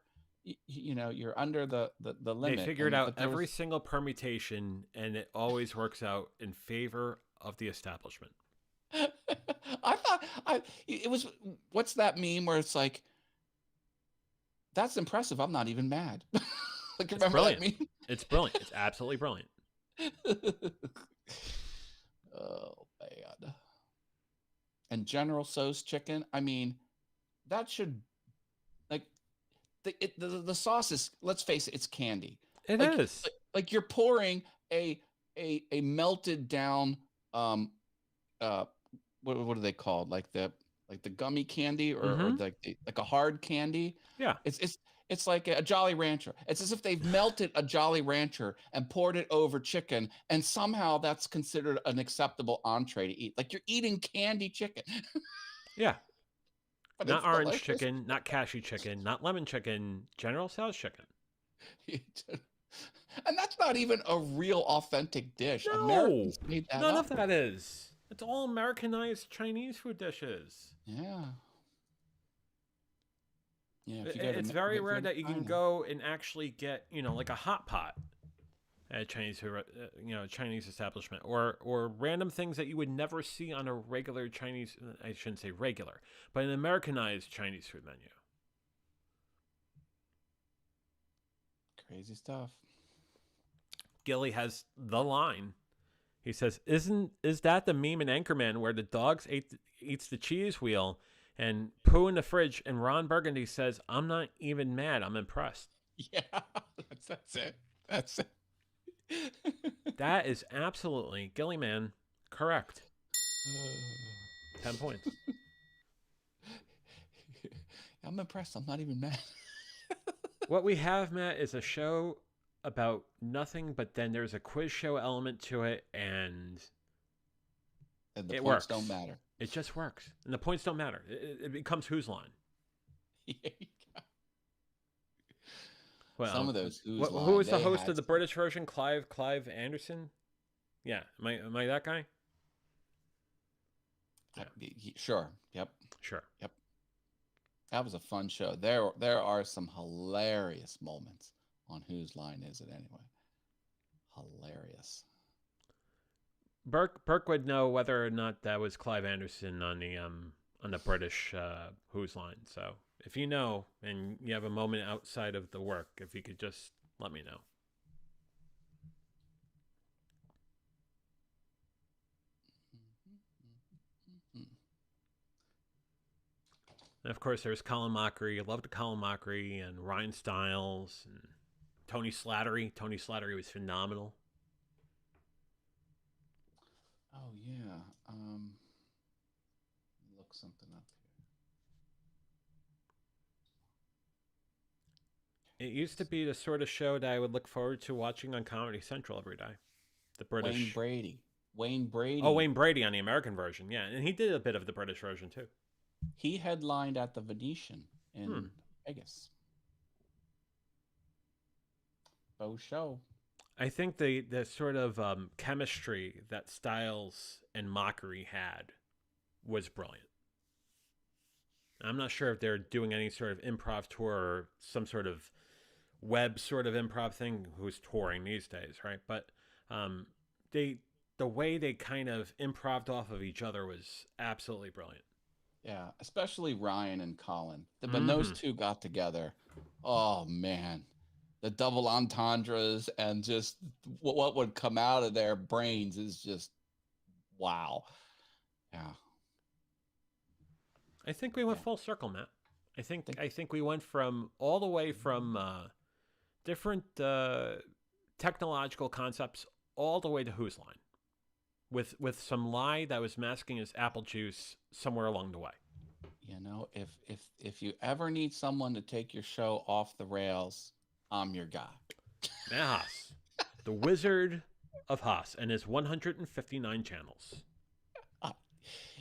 You're under the limit. They figured out every single permutation, and it always works out in favor of the establishment. I thought it was, what's that meme where it's like, that's impressive, I'm not even mad. Like, remember brilliant. that meme? It's brilliant. It's absolutely brilliant. Oh man. And General Tso's chicken, I mean, that should, like, the sauce is, let's face it, it's candy. It Like, is. like you're pouring a melted down what are they called? Like the gummy candy or Mhm. like a hard candy. Yeah. It's like a Jolly Rancher. It's as if they've melted a Jolly Rancher and poured it over chicken, and somehow that's considered an acceptable entree to eat. Like you're eating candy chicken. Yeah. But Not it's orange delicious. chicken, not cashew chicken, not lemon chicken, General Tso's chicken. And that's not even a real authentic dish. No, Americans made that none up. of that is. It's all Americanized Chinese food dishes. Yeah. Yeah. If you It's go very to rare that you can China. go and actually get, like a hot pot at a Chinese, Chinese establishment, or random things that you would never see on a regular Chinese. I shouldn't say regular, but an Americanized Chinese food menu. Crazy stuff. Gilly has the line. He says, "Is that the meme in Anchorman where the dogs eats the cheese wheel and poo in the fridge?" And Ron Burgundy says, "I'm not even mad. I'm impressed." Yeah. That's it. That's it. That is absolutely Gillyman correct. 10 points. I'm impressed. I'm not even mad. What we have, Matt, is a show about nothing, but then there's a quiz show element to it, and And the it points works. don't matter. It just works. And the points don't matter. It becomes whose line. Well, some of those who was the host of the British version? Clive Anderson? Yeah. Am I that guy? Sure. Yep. Sure. Yep. That was a fun show. There are some hilarious moments on Whose Line Is It Anyway? Hilarious. Burke would know whether or not that was Clive Anderson on the British Whose Line. So if you know and you have a moment outside of the work, if you could just let me know. And of course, there's Colin Mockery. I loved Colin Mockery and Ryan Stiles and Tony Slattery. Tony Slattery was phenomenal. Oh yeah. Look something up here. It used to be the sort of show that I would look forward to watching on Comedy Central every day. The British. Wayne Brady. Wayne Brady. Oh, Wayne Brady on the American version, yeah, and he did a bit of the British version too. He headlined at the Venetian in Vegas. Faux show. I think the sort of chemistry that Stiles and Mockery had was brilliant. I'm not sure if they're doing any sort of improv tour or some sort of web sort of improv thing. Who's touring these days, right? But the way they kind of improved off of each other was absolutely brilliant. Yeah, especially Ryan and Colin. When those two got together, oh man, the double entendres and just what would come out of their brains is just wow. Yeah. I think we went full circle, Matt. I think we went from all the way from different technological concepts all the way to Whose Line, with some lie that was masking as apple juice somewhere along the way. You know, if you ever need someone to take your show off the rails, I'm your guy. Matt Haas, the Wizard of Haas, and his 159 channels.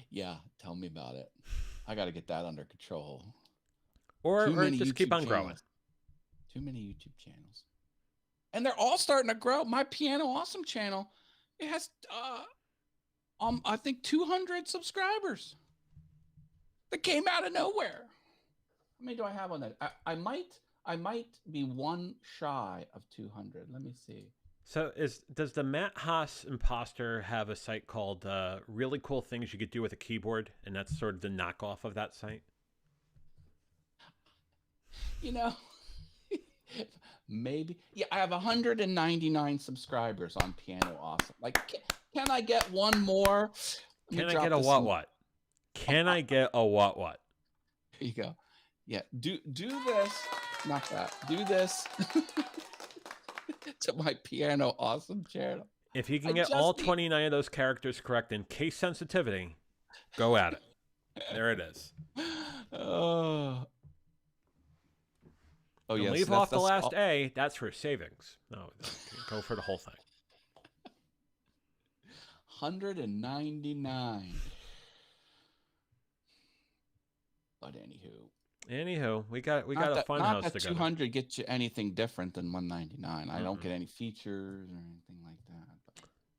Yeah, tell me about it. I got to get that under control. Or just keep on growing. Too many YouTube channels. And they're all starting to grow. My Piano Awesome channel, it has, I think 200 subscribers. That came out of nowhere. How many do I have on that? I might be one shy of 200. Let me see. So does the Matt Haas imposter have a site called Really Cool Things You Could Do with a Keyboard, and that's sort of the knockoff of that site? You know, maybe. Yeah, I have 199 subscribers on Piano Awesome. Like, can I get one more? Can I get a what? Can I get a what? Here you go. Yeah, do this, not that. Do this to my Piano Awesome channel. If you I can get all just need- 29 of those characters correct in case sensitivity, go at it. There it is. Oh, And yes. leave off the last A. That's for savings. No, go for the whole thing. 199. But Anywho, we got a fun not house that together. 200 gets you anything different than 199. I don't Mm-mm. get any features or anything like that. But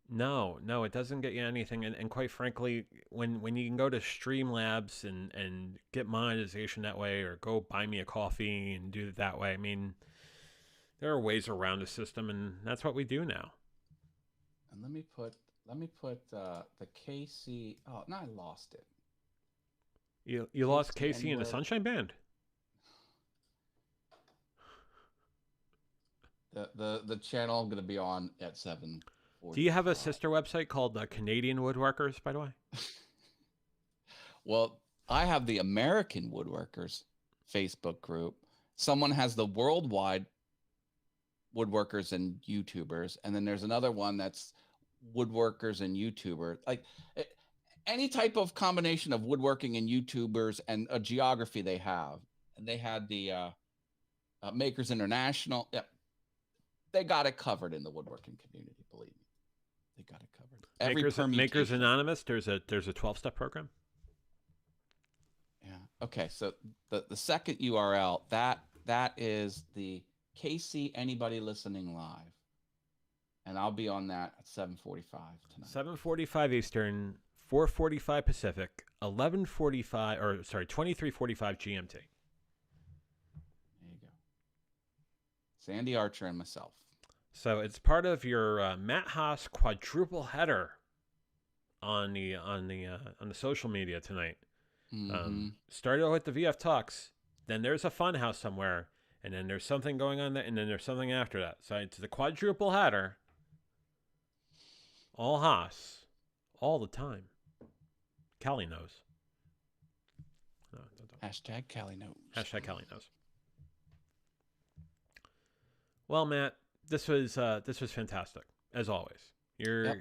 No, it doesn't get you anything. And quite frankly, when you can go to Streamlabs and get monetization that way, or go buy me a coffee and do it that way, I mean, there are ways around the system, and that's what we do now. and let me put the KC. Oh, no, I lost it. You lost Casey in the N-word. Sunshine Band. The channel I'm gonna be on at 7. Do you have a sister website called Canadian Woodworkers, by the way? Well, I have the American Woodworkers Facebook group. Someone has the worldwide woodworkers and YouTubers, and then there's another one that's woodworkers and YouTuber. Like any type of combination of woodworking and YouTubers and a geography they have. And they had the Makers International. Yep. They got it covered in the woodworking community, believe me. They got it covered. Makers permutation. Anonymous. There's a 12-step program. Yeah. Okay. So the second URL that is the KC Anybody Listening Live, and I'll be on that at 7:45 tonight. 7:45 Eastern, 4:45 Pacific, 11:45 or sorry 23:45 GMT. There you go. Sandy Archer and myself. So it's part of your Matt Haas quadruple header on the social media tonight. Started with the VF Talks, then there's a fun house somewhere, and then there's something going on there, and then there's something after that. So it's the quadruple header, all Haas, all the time. Callie knows. No, don't. Hashtag Callie knows. Hashtag Callie knows. Well, Matt, this was fantastic as always. Yep,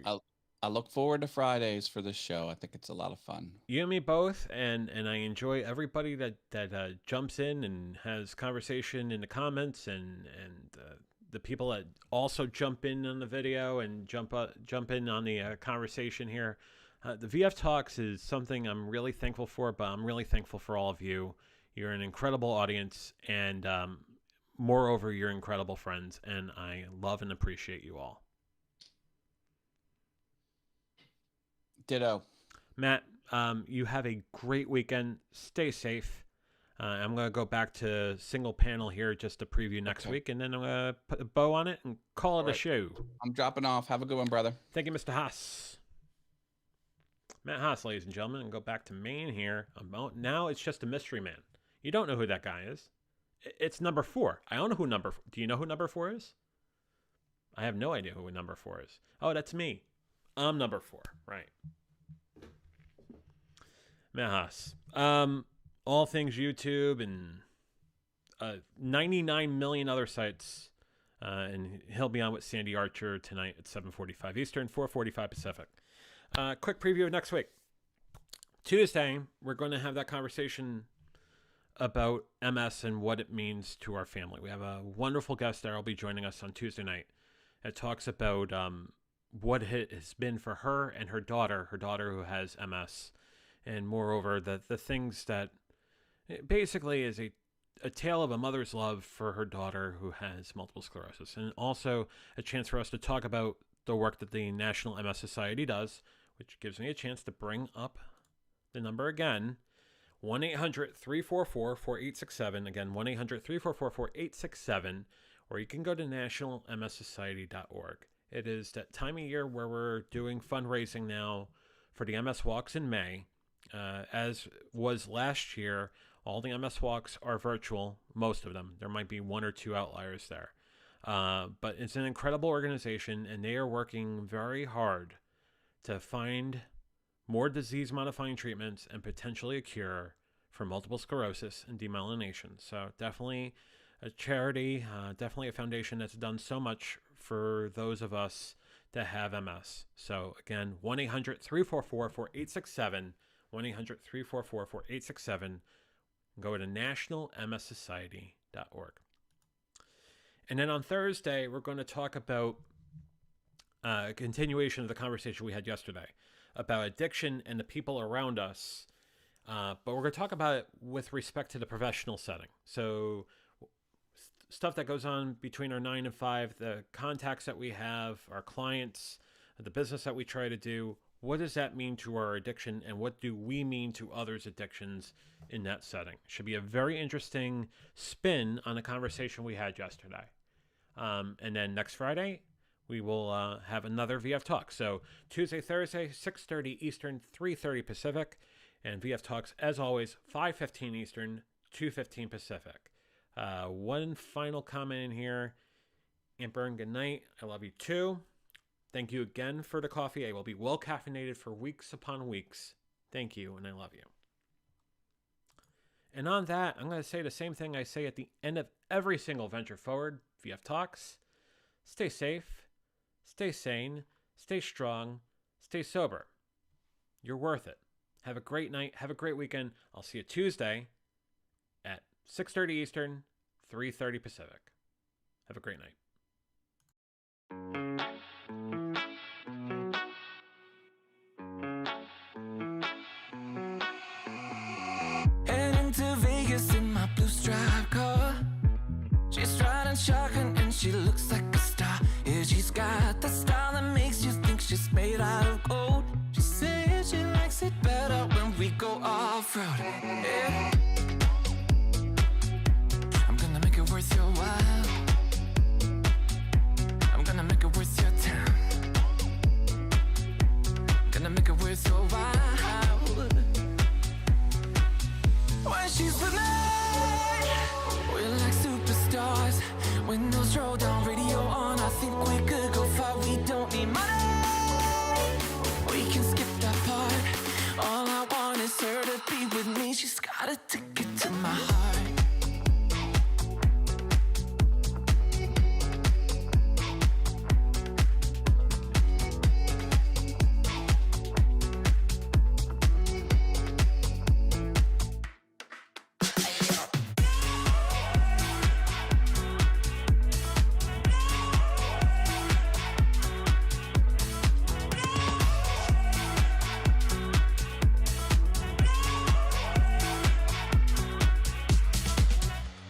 I look forward to Fridays for this show. I think it's a lot of fun. You and me both, and I enjoy everybody that jumps in and has conversation in the comments, and the people that also jump in on the video and jump in on the conversation here. The VF Talks is something I'm really thankful for, but I'm really thankful for all of you. You're an incredible audience, and moreover, you're incredible friends, and I love and appreciate you all. Ditto. Matt, you have a great weekend. Stay safe. I'm going to go back to single panel here just to preview next week, and then I'm going to put a bow on it and call it a show. I'm dropping off. Have a good one, brother. Thank you, Mr. Haas. Matt Haas, ladies and gentlemen, and go back to Maine here. Now it's just a mystery man. You don't know who that guy is. It's number 4. I don't know who number 4. Do you know who number 4 is? I have no idea who number 4 is. Oh, that's me. I'm number 4. Right. Matt Haas. All things YouTube and 99 million other sites. And he'll be on with Sandy Archer tonight at 7:45 Eastern, 4:45 Pacific. Quick preview of next week. Tuesday, we're going to have that conversation about MS and what it means to our family. We have a wonderful guest there. Will be joining us on Tuesday night. It talks about what it has been for her and her daughter who has MS, and moreover, the things that it basically is a tale of a mother's love for her daughter who has multiple sclerosis, and also a chance for us to talk about the work that the National MS Society does, which gives me a chance to bring up the number again, 1-800-344-4867. Again, 1-800-344-4867, or you can go to nationalmssociety.org. It is that time of year where we're doing fundraising now for the MS Walks in May. As was last year, all the MS Walks are virtual, most of them. There might be 1 or 2 outliers there. But it's an incredible organization, and they are working very hard to find more disease-modifying treatments and potentially a cure for multiple sclerosis and demyelination. So definitely a charity, definitely a foundation that's done so much for those of us that have MS. So again, 1-800-344-4867, 1-800-344-4867. Go to nationalmssociety.org. And then on Thursday, we're going to talk about a continuation of the conversation we had yesterday about addiction and the people around us. But we're going to talk about it with respect to the professional setting. So stuff that goes on between our 9 and 5, the contacts that we have, our clients, the business that we try to do. What does that mean to our addiction, and what do we mean to others' addictions in that setting? Should be a very interesting spin on the conversation we had yesterday. And then next Friday, we will have another VF Talk. So Tuesday, Thursday, 6:30 Eastern, 3:30 Pacific. And VF Talks, as always, 5:15 Eastern, 2:15 Pacific. One final comment in here. Aunt Bern, good night. I love you too. Thank you again for the coffee. I will be well caffeinated for weeks upon weeks. Thank you, and I love you. And on that, I'm going to say the same thing I say at the end of every single Venture Forward VF Talks. Stay safe, stay sane, stay strong, stay sober. You're worth it. Have a great night. Have a great weekend. I'll see you Tuesday at 6:30 Eastern, 3:30 Pacific. Have a great night. Heading to Vegas in my blue stripe car. She's riding shotgun and she looks like a star. Yeah, she's got the style that makes you think she's made out of gold. She says she likes it better when we go off-road. Yeah. I'm gonna make it worth your while. I'm gonna make it worth your time. Gonna make it worth your while. When she's with me, we're like superstars. Windows roll down, radio on. I think we could go far. We don't need money. We can skip that part. All I want is her to be with me. She's got a ticket to my heart.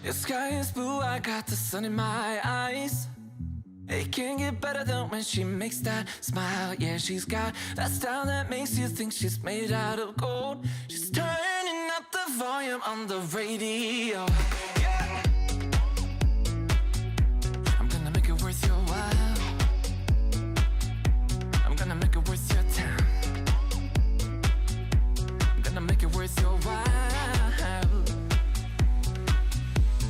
The sky is blue, I got the sun in my eyes. It can't get better than when she makes that smile. Yeah, she's got that style that makes you think she's made out of gold. She's turning up the volume on the radio. Yeah. I'm gonna make it worth your while. I'm gonna make it worth your time. I'm gonna make it worth your while.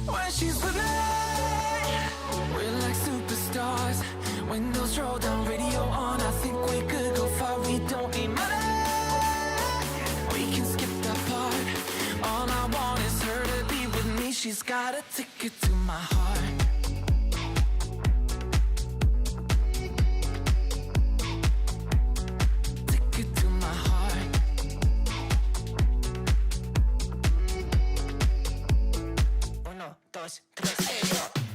When she's with me, we're like superstars. Windows roll down, radio on. I think we could go far. We don't need money. We can skip that part. All I want is her to be with me. She's got a ticket to my heart. Ticket to my heart. 1, 2, 3,